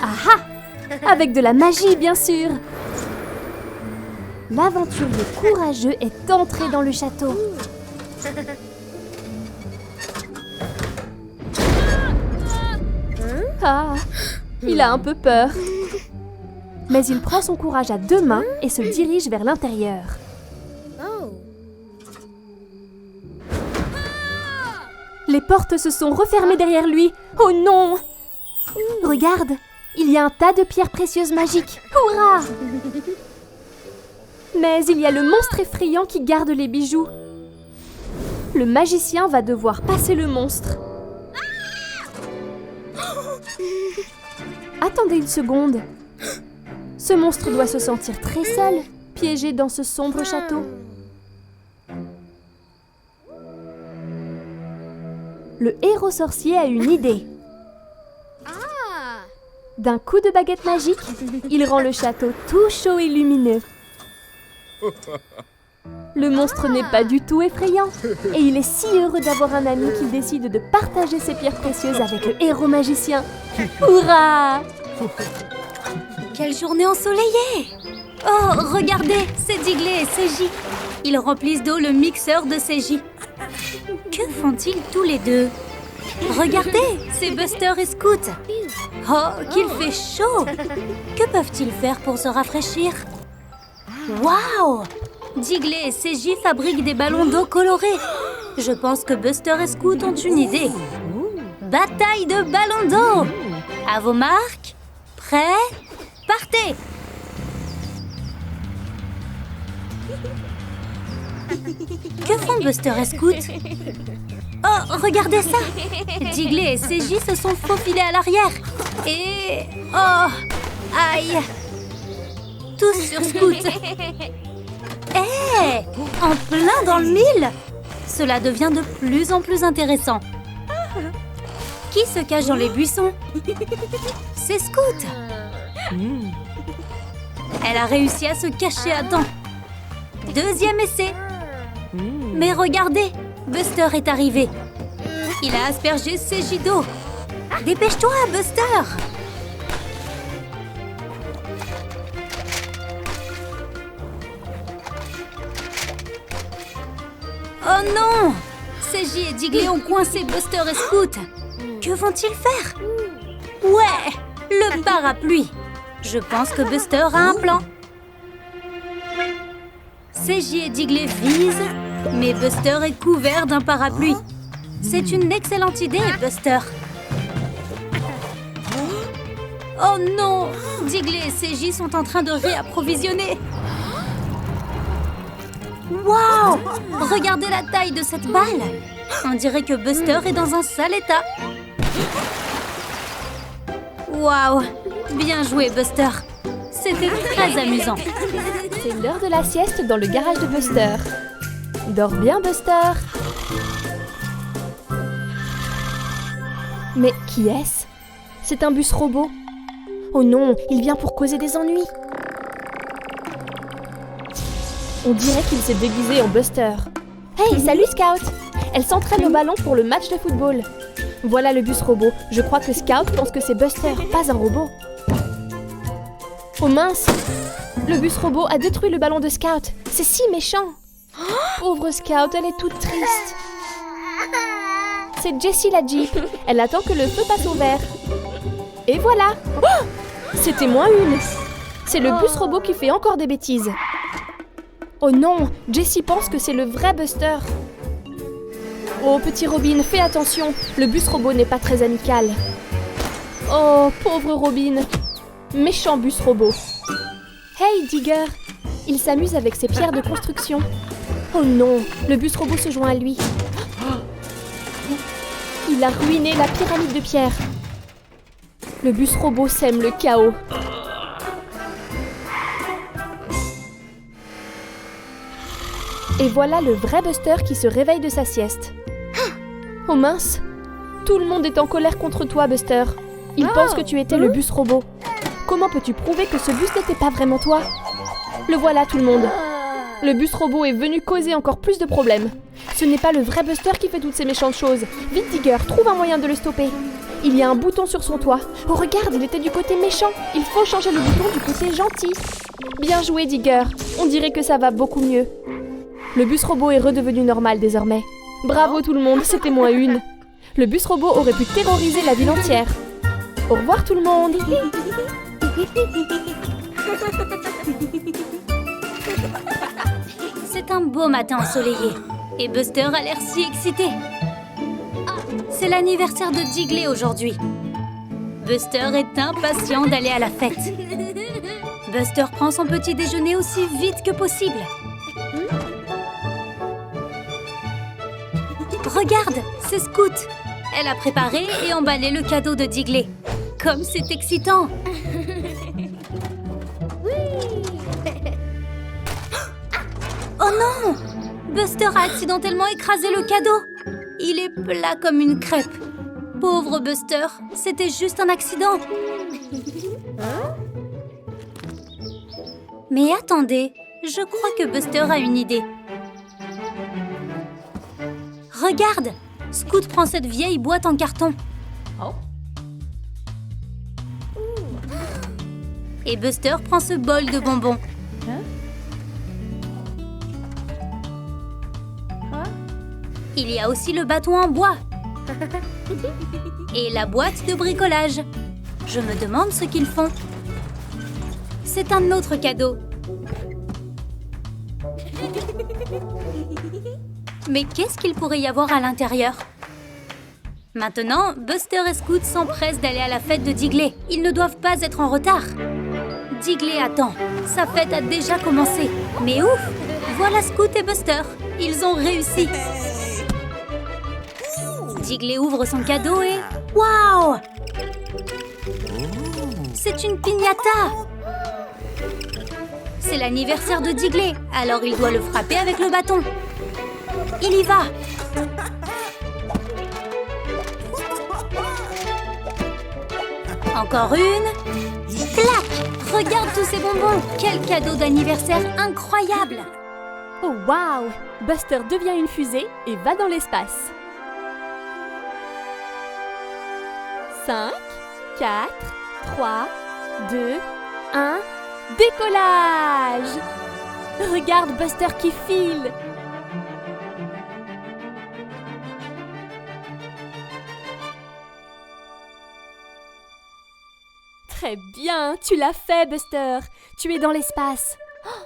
Ah ah! Avec de la magie, bien sûr! L'aventurier courageux est entré dans le château. Ah, il a un peu peur. Mais il prend son courage à deux mains et se dirige vers l'intérieur. Les portes se sont refermées derrière lui. Oh non! Regarde, il y a un tas de pierres précieuses magiques. Hurrah! Mais il y a le monstre effrayant qui garde les bijoux. Le magicien va devoir passer le monstre. Attendez une seconde. Ce monstre doit se sentir très seul, piégé dans ce sombre château. Le héros sorcier a une idée. D'un coup de baguette magique, il rend le château tout chaud et lumineux. Le monstre n'est pas du tout effrayant et il est si heureux d'avoir un ami qu'il décide de partager ses pierres précieuses avec le héros magicien. Hurrah! Quelle journée ensoleillée! Oh, regardez, c'est Digley et CJ. Ils remplissent d'eau le mixeur de CJ. Que font-ils tous les deux? Regardez, c'est Buster et Scoot. Oh, qu'il fait chaud! Que peuvent-ils faire pour se rafraîchir? Waouh! Digley et CJ fabriquent des ballons d'eau colorés. Je pense que Buster et Scoot ont une idée. Bataille de ballons d'eau! À vos marques, prêts, partez! Que font Buster et Scoot? Oh, regardez ça! Digley et CJ se sont faufilés à l'arrière. Et... oh! Aïe! Tous sur Scoot. Hé! En plein dans le mille! Cela devient de plus en plus intéressant. Qui se cache dans les buissons? C'est Scoot! Elle a réussi à se cacher à temps. Deuxième essai. Mais regardez, Buster est arrivé. Il a aspergé CJ d'eau. Dépêche-toi, Buster! Oh non! CJ et Digley ont coincé Buster et Scoot. Que vont-ils faire? Ouais! Le parapluie! Je pense que Buster a un plan. CJ et Digley visent, mais Buster est couvert d'un parapluie. C'est une excellente idée, Buster. Oh non! Digley et CJ sont en train de réapprovisionner. Waouh! Regardez la taille de cette balle! On dirait que Buster est dans un sale état. Waouh! Bien joué, Buster. C'était très amusant. C'est l'heure de la sieste dans le garage de Buster. Dors bien, Buster. Mais qui est-ce? C'est un bus robot. Oh non, il vient pour causer des ennuis. On dirait qu'il s'est déguisé en Buster. Hey, salut Scout! Elle s'entraîne au ballon pour le match de football. Voilà le bus robot. Je crois que Scout pense que c'est Buster, pas un robot. Oh mince! Le bus robot a détruit le ballon de Scout. C'est si méchant! Pauvre Scout, elle est toute triste. C'est Jessie la Jeep. Elle attend que le feu passe au vert. Et voilà! Oh! C'était moins une. C'est le bus robot qui fait encore des bêtises. Oh non! Jessie pense que c'est le vrai Buster. Oh, petit Robin, fais attention. Le bus robot n'est pas très amical. Oh, pauvre Robin. Méchant bus robot. Hey, Digger! Il s'amuse avec ses pierres de construction. Oh non! Le bus robot se joint à lui. Il a ruiné la pyramide de pierre. Le bus robot sème le chaos. Et voilà le vrai Buster qui se réveille de sa sieste. Oh mince! Tout le monde est en colère contre toi, Buster. Ils pensent que tu étais le bus robot. Comment peux-tu prouver que ce bus n'était pas vraiment toi? Le voilà, tout le monde. Le bus robot est venu causer encore plus de problèmes. Ce n'est pas le vrai Buster qui fait toutes ces méchantes choses. Vite, Digger, trouve un moyen de le stopper. Il y a un bouton sur son toit. Oh, regarde, il était du côté méchant. Il faut changer le bouton du côté gentil. Bien joué, Digger. On dirait que ça va beaucoup mieux. Le bus robot est redevenu normal désormais. Bravo tout le monde, c'était moins une. Le bus robot aurait pu terroriser la ville entière. Au revoir tout le monde. C'est un beau matin ensoleillé. Et Buster a l'air si excité. Ah, c'est l'anniversaire de Digley aujourd'hui. Buster est impatient d'aller à la fête. Buster prend son petit déjeuner aussi vite que possible. Regarde, c'est Scout. Elle a préparé et emballé le cadeau de Digley. Comme c'est excitant. Oh non! Buster a accidentellement écrasé le cadeau. Il est plat comme une crêpe. Pauvre Buster, c'était juste un accident. Mais attendez, je crois que Buster a une idée. Regarde! Scout prend cette vieille boîte en carton. Et Buster prend ce bol de bonbons. Il y a aussi le bâton en bois. Et la boîte de bricolage. Je me demande ce qu'ils font. C'est un autre cadeau. Mais qu'est-ce qu'il pourrait y avoir à l'intérieur? Maintenant, Buster et Scout s'empressent d'aller à la fête de Digley. Ils ne doivent pas être en retard. Digley attend. Sa fête a déjà commencé. Mais ouf! Voilà Scout et Buster. Ils ont réussi. Digley ouvre son cadeau et... Waouh! C'est une piñata! C'est l'anniversaire de Digley, alors il doit le frapper avec le bâton. Il y va! Encore une. Clac! Regarde tous ces bonbons! Quel cadeau d'anniversaire incroyable! Oh waouh! Buster devient une fusée et va dans l'espace. 5, 4, 3, 2, 1, décollage! Regarde Buster qui file! Très bien, tu l'as fait Buster! Tu es dans l'espace! Oh,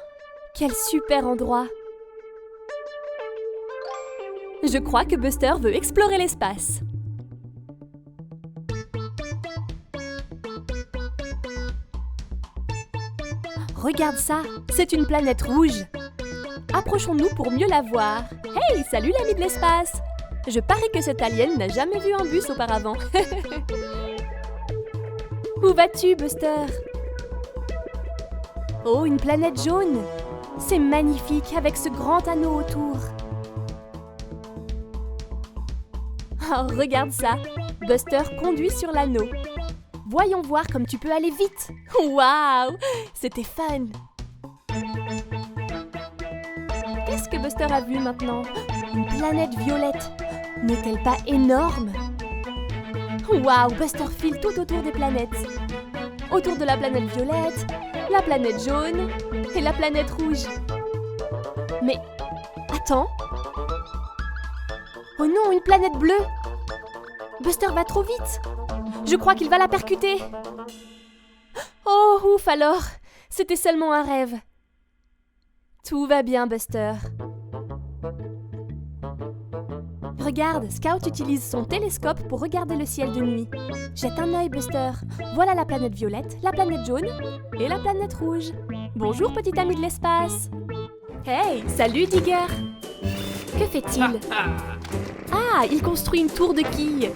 quel super endroit! Je crois que Buster veut explorer l'espace. Regarde ça, c'est une planète rouge. Approchons-nous pour mieux la voir. Hey, salut l'ami de l'espace! Je parie que cet alien n'a jamais vu un bus auparavant. Où vas-tu, Buster? Oh, une planète jaune! C'est magnifique avec ce grand anneau autour. Oh, regarde ça! Buster conduit sur l'anneau. Voyons voir comme tu peux aller vite. Waouh, c'était fun. Qu'est-ce que Buster a vu maintenant? Une planète violette. N'est-elle pas énorme? Waouh, Buster file tout autour des planètes. Autour de la planète violette, la planète jaune et la planète rouge. Mais, attends. Oh non, une planète bleue. Buster va trop vite. Je crois qu'il va la percuter. Oh, ouf alors. C'était seulement un rêve. Tout va bien, Buster. Regarde, Scout utilise son télescope pour regarder le ciel de nuit. Jette un œil, Buster. Voilà la planète violette, la planète jaune et la planète rouge. Bonjour, petit ami de l'espace. Hey, salut, Digger. Que fait-il? Ah, il construit une tour de quilles.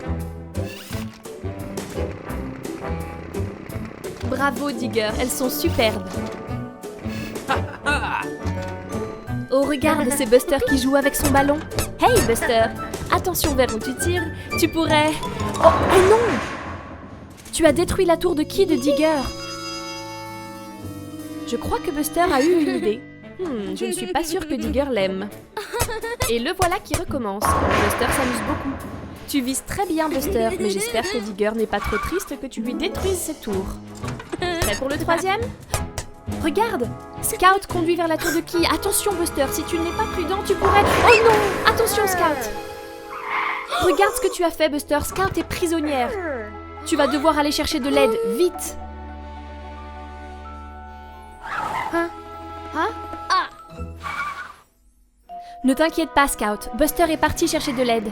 Bravo, Digger, elles sont superbes. Oh, regarde, c'est Buster qui joue avec son ballon. Hey, Buster, attention vers où tu tires. Tu pourrais... Oh non! Tu as détruit la tour de quilles de Digger. Je crois que Buster a eu une idée. Je ne suis pas sûre que Digger l'aime. Et le voilà qui recommence. Buster s'amuse beaucoup. Tu vises très bien, Buster, mais j'espère que Digger n'est pas trop triste que tu lui détruises ses tours. Prêt pour le troisième? Regarde! Scout conduit vers la tour de quilles. Attention, Buster, si tu n'es pas prudent, tu pourrais... Oh non! Attention, Scout! Regarde ce que tu as fait, Buster. Scout est prisonnière. Tu vas devoir aller chercher de l'aide, vite! Hein? Ne t'inquiète pas, Scout. Buster est parti chercher de l'aide.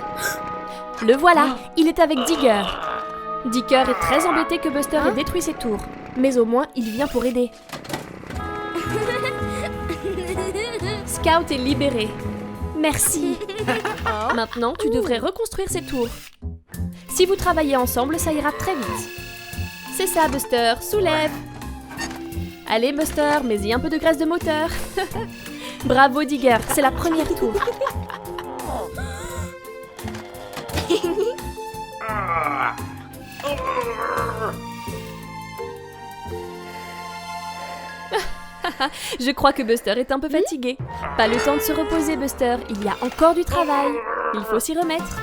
Le voilà, il est avec Digger. Digger est très embêté que Buster ait détruit ses tours. Mais au moins, il vient pour aider. Scout est libéré. Merci. Maintenant, tu devrais reconstruire ces tours. Si vous travaillez ensemble, ça ira très vite. C'est ça, Buster. Soulève. Allez, Buster, mets-y un peu de graisse de moteur. Bravo, Digger. C'est la première tour. Je crois que Buster est un peu fatigué. Pas le temps de se reposer, Buster. Il y a encore du travail. Il faut s'y remettre.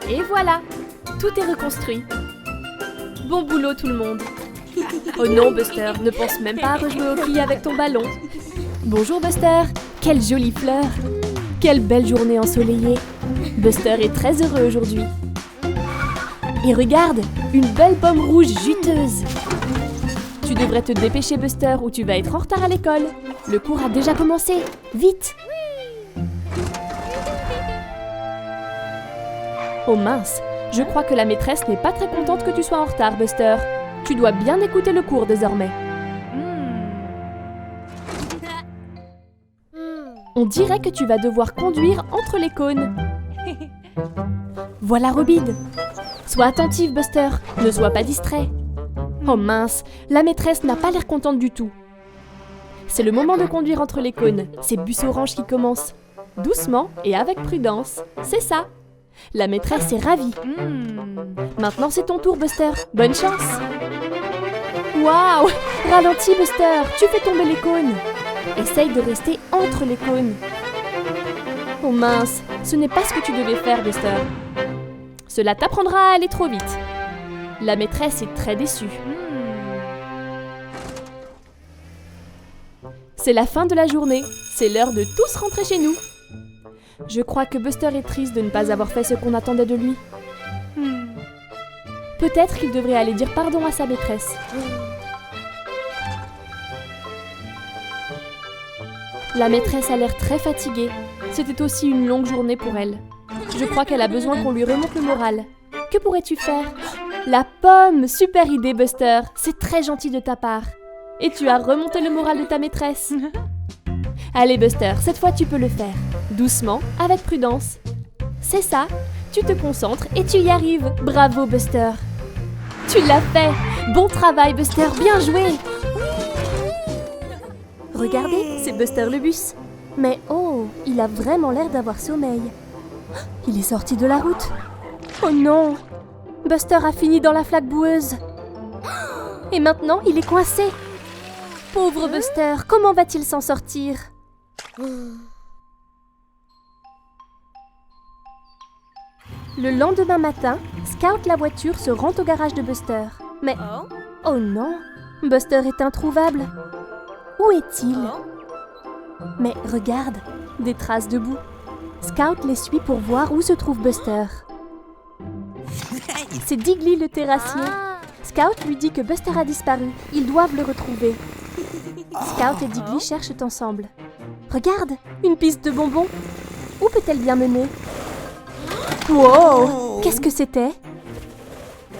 Et voilà, tout est reconstruit. Bon boulot, tout le monde. Oh non, Buster, ne pense même pas à rejouer aux quilles avec ton ballon. Bonjour, Buster. Quelle jolie fleur. Quelle belle journée ensoleillée. Buster est très heureux aujourd'hui. Et regarde, une belle pomme rouge juteuse. Tu devrais te dépêcher, Buster, ou tu vas être en retard à l'école. Le cours a déjà commencé. Vite! Oh mince, je crois que la maîtresse n'est pas très contente que tu sois en retard, Buster. Tu dois bien écouter le cours désormais. On dirait que tu vas devoir conduire entre les cônes. Voilà Robide. Sois attentive, Buster. Ne sois pas distrait. Oh mince, la maîtresse n'a pas l'air contente du tout. C'est le moment de conduire entre les cônes. C'est bus orange qui commence. Doucement et avec prudence. C'est ça. La maîtresse est ravie. Maintenant c'est ton tour, Buster. Bonne chance. Waouh! Ralentis, Buster. Tu fais tomber les cônes. Essaye de rester entre les cônes. Oh mince, ce n'est pas ce que tu devais faire, Buster. Cela t'apprendra à aller trop vite. La maîtresse est très déçue. C'est la fin de la journée. C'est l'heure de tous rentrer chez nous. Je crois que Buster est triste de ne pas avoir fait ce qu'on attendait de lui. Peut-être qu'il devrait aller dire pardon à sa maîtresse. La maîtresse a l'air très fatiguée. C'était aussi une longue journée pour elle. Je crois qu'elle a besoin qu'on lui remonte le moral. Que pourrais-tu faire? La pomme! Super idée, Buster! C'est très gentil de ta part. Et tu as remonté le moral de ta maîtresse. Allez, Buster, cette fois tu peux le faire. Doucement, avec prudence. C'est ça, tu te concentres et tu y arrives. Bravo, Buster! Tu l'as fait! Bon travail, Buster, bien joué! Regardez, c'est Buster le bus. Mais oh, il a vraiment l'air d'avoir sommeil. Il est sorti de la route. Oh non! Buster a fini dans la flaque boueuse. Et maintenant, il est coincé. Pauvre Buster, comment va-t-il s'en sortir? Le lendemain matin, Scout la voiture se rend au garage de Buster. Mais, oh non, Buster est introuvable. Où est-il? Mais regarde, des traces de boue. Scout les suit pour voir où se trouve Buster. C'est Diggly le terrassier. Scout lui dit que Buster a disparu. Ils doivent le retrouver. Scout et Diggly cherchent ensemble. Regarde, une piste de bonbons. Où peut-elle bien mener? Wow! Qu'est-ce que c'était?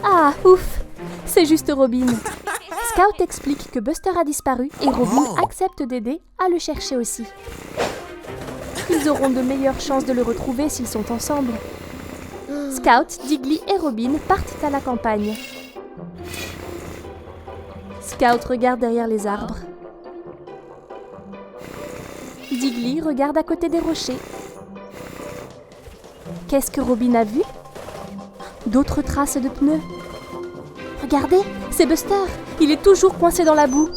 Ah, ouf! C'est juste Robin. Scout explique que Buster a disparu et Robin accepte d'aider à le chercher aussi. Ils auront de meilleures chances de le retrouver s'ils sont ensemble. Scout, Diggly et Robin partent à la campagne. Scout regarde derrière les arbres. Diggly regarde à côté des rochers. Qu'est-ce que Robin a vu? D'autres traces de pneus. Regardez, c'est Buster. Il est toujours coincé dans la boue.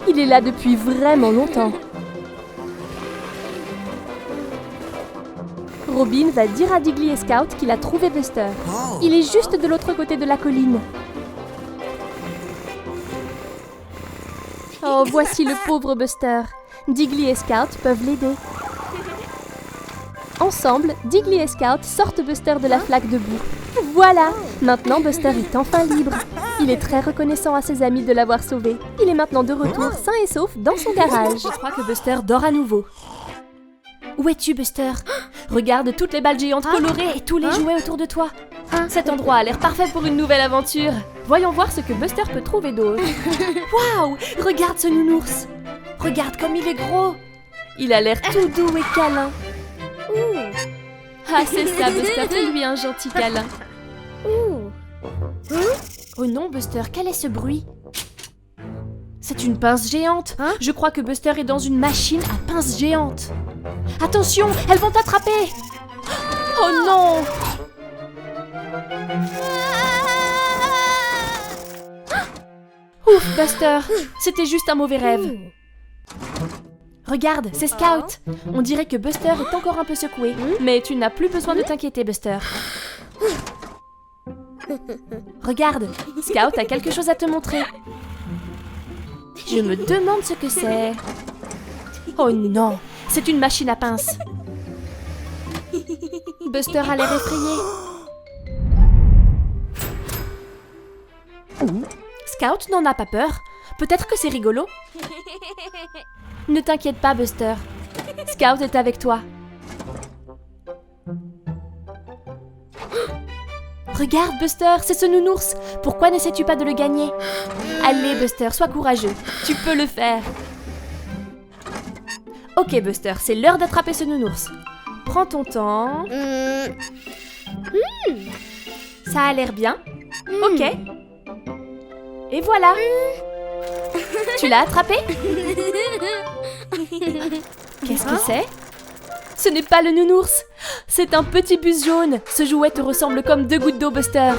Il est là depuis vraiment longtemps. Robin va dire à Diggly et Scout qu'il a trouvé Buster. Il est juste de l'autre côté de la colline. Oh, voici le pauvre Buster. Diggly et Scout peuvent l'aider. Ensemble, Diggly et Scout sortent Buster de la flaque de boue. Voilà! Maintenant, Buster est enfin libre. Il est très reconnaissant à ses amis de l'avoir sauvé. Il est maintenant de retour, sain et sauf, dans son garage. Je crois que Buster dort à nouveau. Où es-tu, Buster? Regarde toutes les balles géantes colorées et tous les jouets autour de toi. Cet endroit a l'air parfait pour une nouvelle aventure. Voyons voir ce que Buster peut trouver d'autre. Waouh! Regarde ce nounours. Regarde comme il est gros. Il a l'air tout doux et câlin. Ah, c'est ça, Buster, fais-lui un gentil câlin. Oh non, Buster, quel est ce bruit? C'est une pince géante. Je crois que Buster est dans une machine à pince géante. Attention, elles vont t'attraper. Oh non! Ouf, Buster, c'était juste un mauvais rêve. Regarde, c'est Scout. On dirait que Buster est encore un peu secoué. Mais tu n'as plus besoin de t'inquiéter, Buster. Regarde, Scout a quelque chose à te montrer. Je me demande ce que c'est. Oh non, c'est une machine à pince. Buster a l'air effrayé. Scout n'en a pas peur. Peut-être que c'est rigolo. Ne t'inquiète pas, Buster. Scout est avec toi. Regarde, Buster, c'est ce nounours. Pourquoi n'essaies-tu pas de le gagner? Allez, Buster, sois courageux. Tu peux le faire. Ok, Buster, c'est l'heure d'attraper ce nounours. Prends ton temps. Ça a l'air bien. Ok. Et voilà. Tu l'as attrapé? Qu'est-ce que c'est? Ce n'est pas le nounours. C'est un petit bus jaune. Ce jouet te ressemble comme 2 gouttes d'eau, Buster.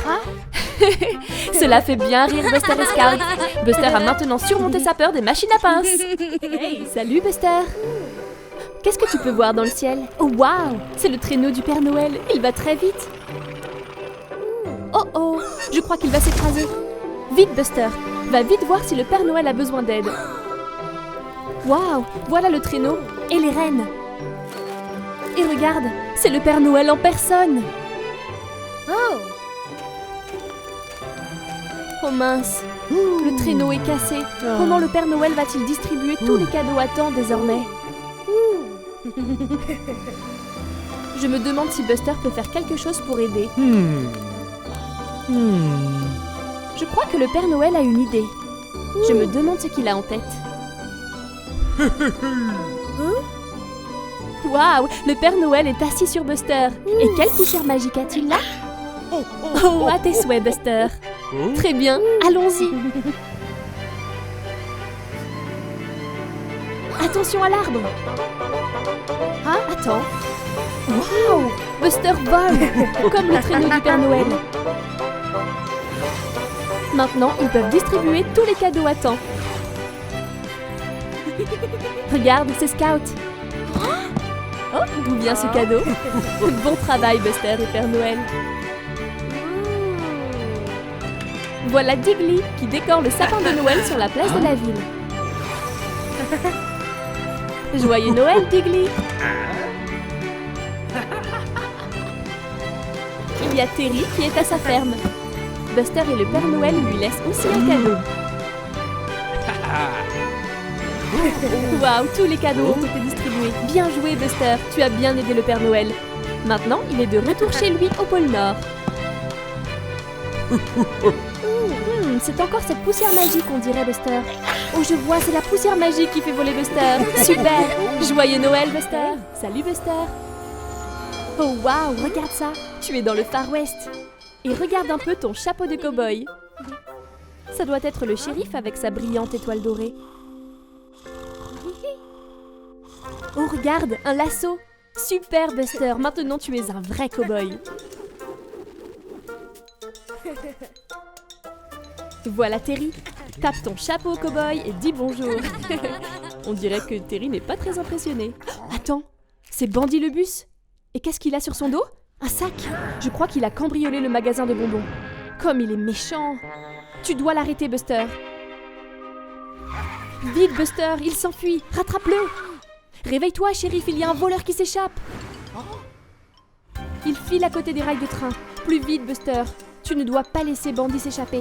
Cela fait bien rire Buster et Scout. Buster a maintenant surmonté sa peur des machines à pince. Hey, salut Buster. Qu'est-ce que tu peux voir dans le ciel? Oh waouh, c'est le traîneau du Père Noël. Il va très vite. Oh oh, je crois qu'il va s'écraser. Vite Buster, va vite voir si le Père Noël a besoin d'aide. Waouh, voilà le traîneau et les rennes. Et regarde, c'est le Père Noël en personne. Oh mince, le traîneau est cassé. Comment le Père Noël va-t-il distribuer tous les cadeaux à temps désormais? Je me demande si Buster peut faire quelque chose pour aider. Je crois que le Père Noël a une idée. Je me demande ce qu'il a en tête. Waouh, le Père Noël est assis sur Buster. Et quelle poussière magique a-t-il là? Oh, à tes souhaits, Buster. Très bien, allons-y. Attention à l'arbre. Ah, attends. Waouh, Buster vole, comme le traîneau du Père Noël. Maintenant, ils peuvent distribuer tous les cadeaux à temps. Regarde, c'est Scout. Oh, d'où vient ce cadeau? Bon travail, Buster et Père Noël. Voilà Diggly qui décore le sapin de Noël sur la place de la ville. Joyeux Noël, Diggly! Il y a Terry qui est à sa ferme. Buster et le Père Noël lui laissent aussi un cadeau. Waouh, tous les cadeaux ont été distribués. Bien joué, Buster, tu as bien aidé le Père Noël. Maintenant, il est de retour chez lui au pôle Nord. C'est encore cette poussière magique, on dirait, Buster. Oh, je vois, c'est la poussière magique qui fait voler Buster. Super! Joyeux Noël, Buster! Salut, Buster! Oh, waouh, regarde ça! Tu es dans le Far West. Et regarde un peu ton chapeau de cow-boy. Ça doit être le shérif avec sa brillante étoile dorée. Oh, regarde, un lasso! Super, Buster! Maintenant, tu es un vrai cow-boy. Voilà Terry. Tape ton chapeau au cow-boy et dis bonjour. On dirait que Terry n'est pas très impressionné. Attends, c'est Bandy le bus. Et qu'est-ce qu'il a sur son dos? Un sac. Je crois qu'il a cambriolé le magasin de bonbons. Comme il est méchant. Tu dois l'arrêter, Buster. Vite, Buster, il s'enfuit. Rattrape-le. Réveille-toi, shérif, il y a un voleur qui s'échappe. Il file à côté des rails de train. Plus vite, Buster. Tu ne dois pas laisser Bandy s'échapper.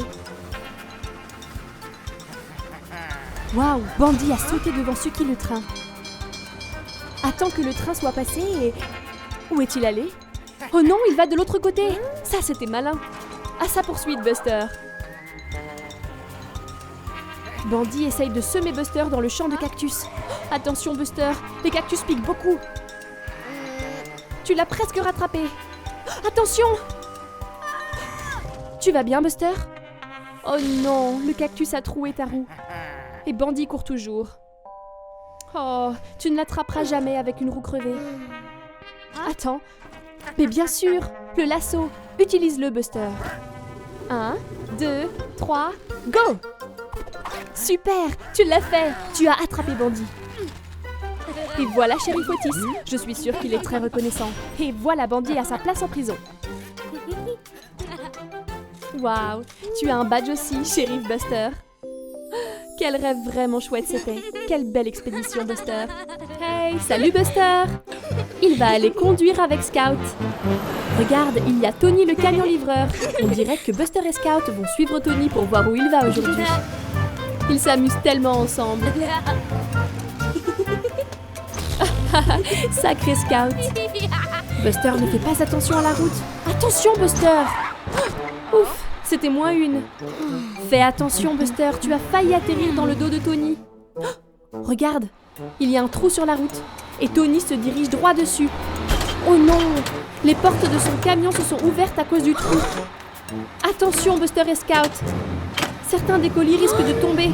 Waouh, Bandy a sauté devant Suki le train. Attends que le train soit passé et... Où est-il allé? Oh non, il va de l'autre côté. Ça, c'était malin. À sa poursuite, Buster. Bandy essaye de semer Buster dans le champ de cactus. Attention, Buster, les cactus piquent beaucoup. Tu l'as presque rattrapé. Attention! Tu vas bien, Buster? Oh non, le cactus a troué ta roue. Et Bandy court toujours. Oh, tu ne l'attraperas jamais avec une roue crevée. Attends. Mais bien sûr, le lasso. Utilise-le, Buster. 1, 2, 3, go! Super, tu l'as fait. Tu as attrapé Bandy. Et voilà Shérif Otis. Je suis sûre qu'il est très reconnaissant. Et voilà Bandy à sa place en prison. Waouh, tu as un badge aussi, Shérif Buster. Quel rêve vraiment chouette c'était. Quelle belle expédition, Buster. Hey, salut Buster. Il va aller conduire avec Scout. Regarde, il y a Tony le camion livreur. On dirait que Buster et Scout vont suivre Tony pour voir où il va aujourd'hui. Ils s'amusent tellement ensemble. Sacré Scout. Buster ne fait pas attention à la route. Attention, Buster. Ouf, c'était moins une. Fais attention, Buster, tu as failli atterrir dans le dos de Tony. Regarde, il y a un trou sur la route. Et Tony se dirige droit dessus. Oh non, les portes de son camion se sont ouvertes à cause du trou. Attention, Buster et Scout. Certains des colis risquent de tomber.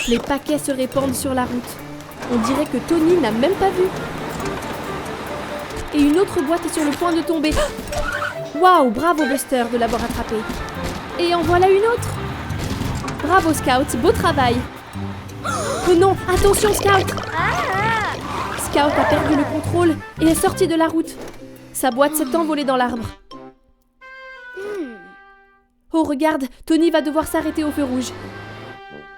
Les paquets se répandent sur la route. On dirait que Tony n'a même pas vu. Et une autre boîte est sur le point de tomber. Waouh, bravo Buster de l'avoir attrapé. Et en voilà une autre. Bravo Scout, beau travail. Oh non, attention Scout. Scout a perdu le contrôle et est sorti de la route. Sa boîte s'est envolée dans l'arbre. Oh regarde, Tony va devoir s'arrêter au feu rouge.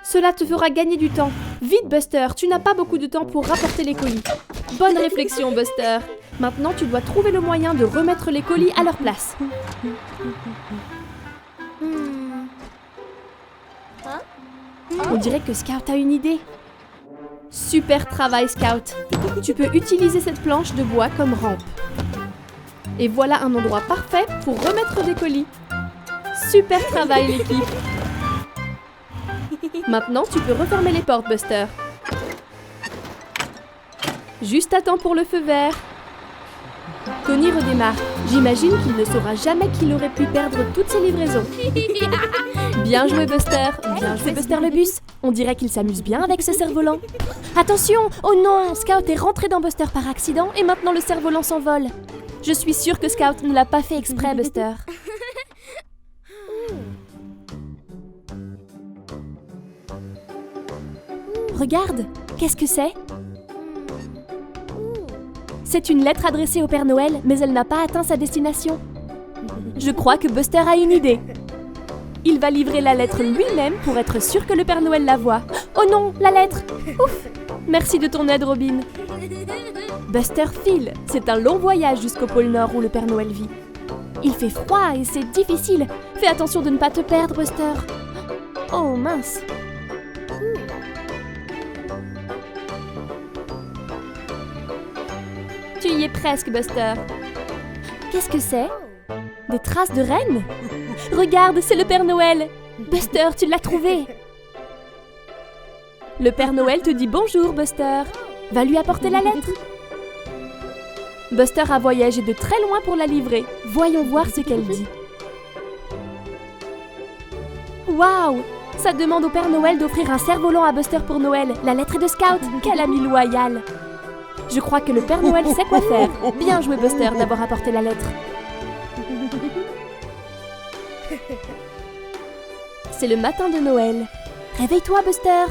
Cela te fera gagner du temps. Vite Buster, tu n'as pas beaucoup de temps pour rapporter les colis. Bonne réflexion Buster. Maintenant tu dois trouver le moyen de remettre les colis à leur place. On dirait que Scout a une idée. Super travail Scout. Tu peux utiliser cette planche de bois comme rampe. Et voilà un endroit parfait pour remettre des colis. Super travail l'équipe. Maintenant, tu peux refermer les portes, Buster. Juste à temps pour le feu vert. Tony redémarre. J'imagine qu'il ne saura jamais qu'il aurait pu perdre toutes ses livraisons. Bien joué, Buster. Bien joué, Buster le bus. On dirait qu'il s'amuse bien avec ce cerf-volant. Attention! Oh non! Scout est rentré dans Buster par accident et maintenant le cerf-volant s'envole. Je suis sûre que Scout ne l'a pas fait exprès, Buster. Regarde! Qu'est-ce que c'est? C'est une lettre adressée au Père Noël, mais elle n'a pas atteint sa destination. Je crois que Buster a une idée. Il va livrer la lettre lui-même pour être sûr que le Père Noël la voit. Oh non, la lettre! Ouf! Merci de ton aide, Robin. Buster file. C'est un long voyage jusqu'au pôle Nord où le Père Noël vit. Il fait froid et c'est difficile. Fais attention de ne pas te perdre, Buster. Oh mince! Tu y es presque, Buster. Qu'est-ce que c'est? Des traces de rennes? Regarde, c'est le Père Noël! Buster, tu l'as trouvé! Le Père Noël te dit bonjour, Buster. Va lui apporter la lettre. Buster a voyagé de très loin pour la livrer. Voyons voir ce qu'elle dit. Waouh! Ça demande au Père Noël d'offrir un cerf-volant à Buster pour Noël. La lettre est de Scout. Quel ami loyal! Je crois que le Père Noël sait quoi faire. Bien joué, Buster, d'avoir apporté la lettre. C'est le matin de Noël. Réveille-toi, Buster.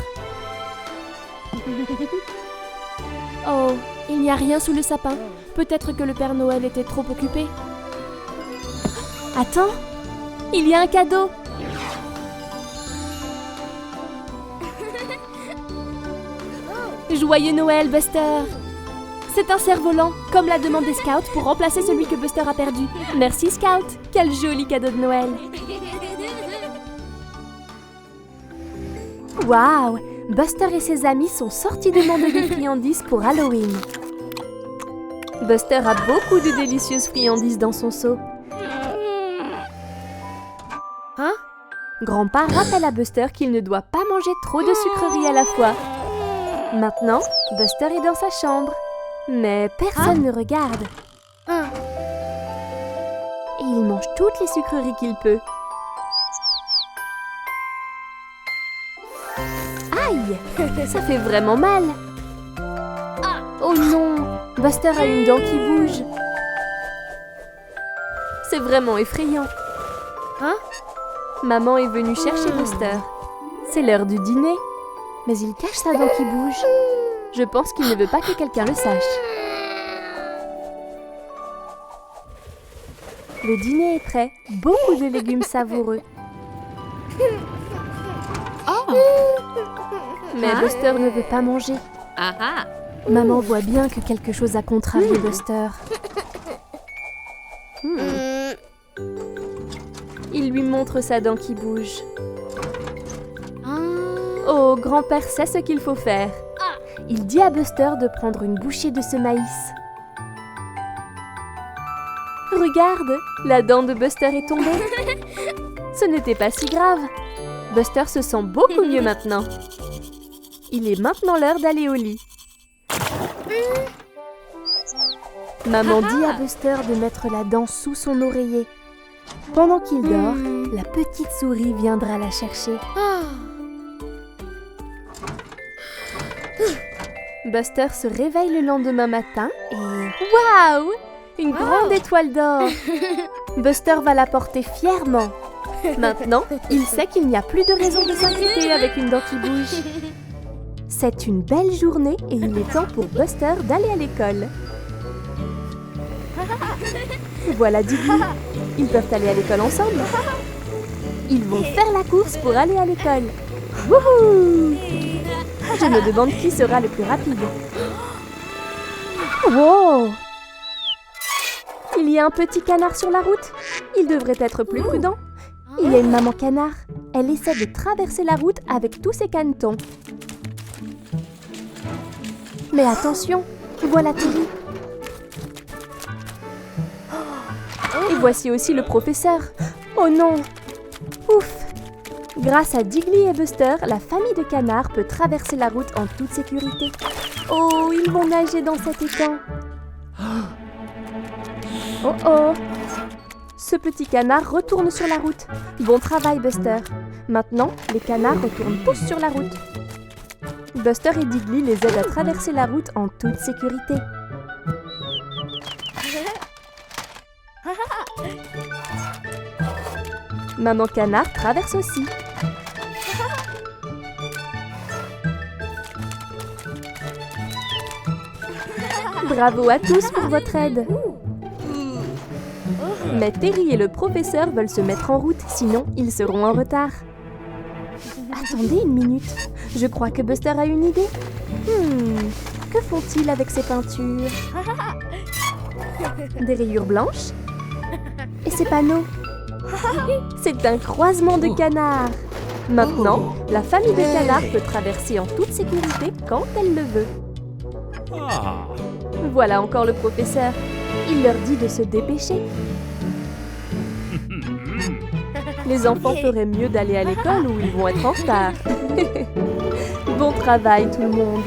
Oh, il n'y a rien sous le sapin. Peut-être que le Père Noël était trop occupé. Attends, il y a un cadeau. Joyeux Noël, Buster. C'est un cerf-volant, comme l'a demandé Scout pour remplacer celui que Buster a perdu. Merci, Scout. Quel joli cadeau de Noël. Waouh! Buster et ses amis sont sortis demander des friandises pour Halloween. Buster a beaucoup de délicieuses friandises dans son seau. Hein? Grandpa rappelle à Buster qu'il ne doit pas manger trop de sucreries à la fois. Maintenant, Buster est dans sa chambre. Mais personne ne regarde. Et il mange toutes les sucreries qu'il peut. Aïe! Ça fait vraiment mal. Oh non! Buster a une dent qui bouge. C'est vraiment effrayant. Hein? Maman est venue chercher Buster. C'est l'heure du dîner. Mais il cache sa dent qui bouge. Je pense qu'il ne veut pas que quelqu'un le sache. Le dîner est prêt. Beaucoup de légumes savoureux. Mais Buster ne veut pas manger. Maman voit bien que quelque chose a contrarié Buster. Il lui montre sa dent qui bouge. Oh, grand-père sait ce qu'il faut faire. Il dit à Buster de prendre une bouchée de ce maïs. Regarde, la dent de Buster est tombée. Ce n'était pas si grave. Buster se sent beaucoup mieux maintenant. Il est maintenant l'heure d'aller au lit. Maman dit à Buster de mettre la dent sous son oreiller. Pendant qu'il dort, la petite souris viendra la chercher. Buster se réveille le lendemain matin et... Waouh! Une grande étoile d'or! Buster va la porter fièrement. Maintenant, il sait qu'il n'y a plus de raison de s'inquiéter avec une dent qui bouge. C'est une belle journée et il est temps pour Buster d'aller à l'école. Voilà Diggy. Ils peuvent aller à l'école ensemble. Ils vont faire la course pour aller à l'école. Wouhou! Je me demande qui sera le plus rapide. Wow! Il y a un petit canard sur la route. Il devrait être plus prudent. Il y a une maman canard. Elle essaie de traverser la route avec tous ses canetons. Mais attention, voilà Terry. Et voici aussi le professeur. Oh non! Ouf! Grâce à Diggly et Buster, la famille de canards peut traverser la route en toute sécurité. Oh, ils vont nager dans cet étang. Oh oh! Ce petit canard retourne sur la route. Bon travail, Buster. Maintenant, les canards retournent tous sur la route. Buster et Diggly les aident à traverser la route en toute sécurité. Maman canard traverse aussi. Bravo à tous pour votre aide. Mais Terry et le professeur veulent se mettre en route, sinon ils seront en retard. Attendez une minute, je crois que Buster a une idée. Que font-ils avec ces peintures? Des rayures blanches? Et ces panneaux? C'est un croisement de canards. Maintenant, la famille de canards peut traverser en toute sécurité quand elle le veut. Voilà encore le professeur. Il leur dit de se dépêcher. Les enfants feraient mieux d'aller à l'école où ils vont être en retard. Bon travail tout le monde.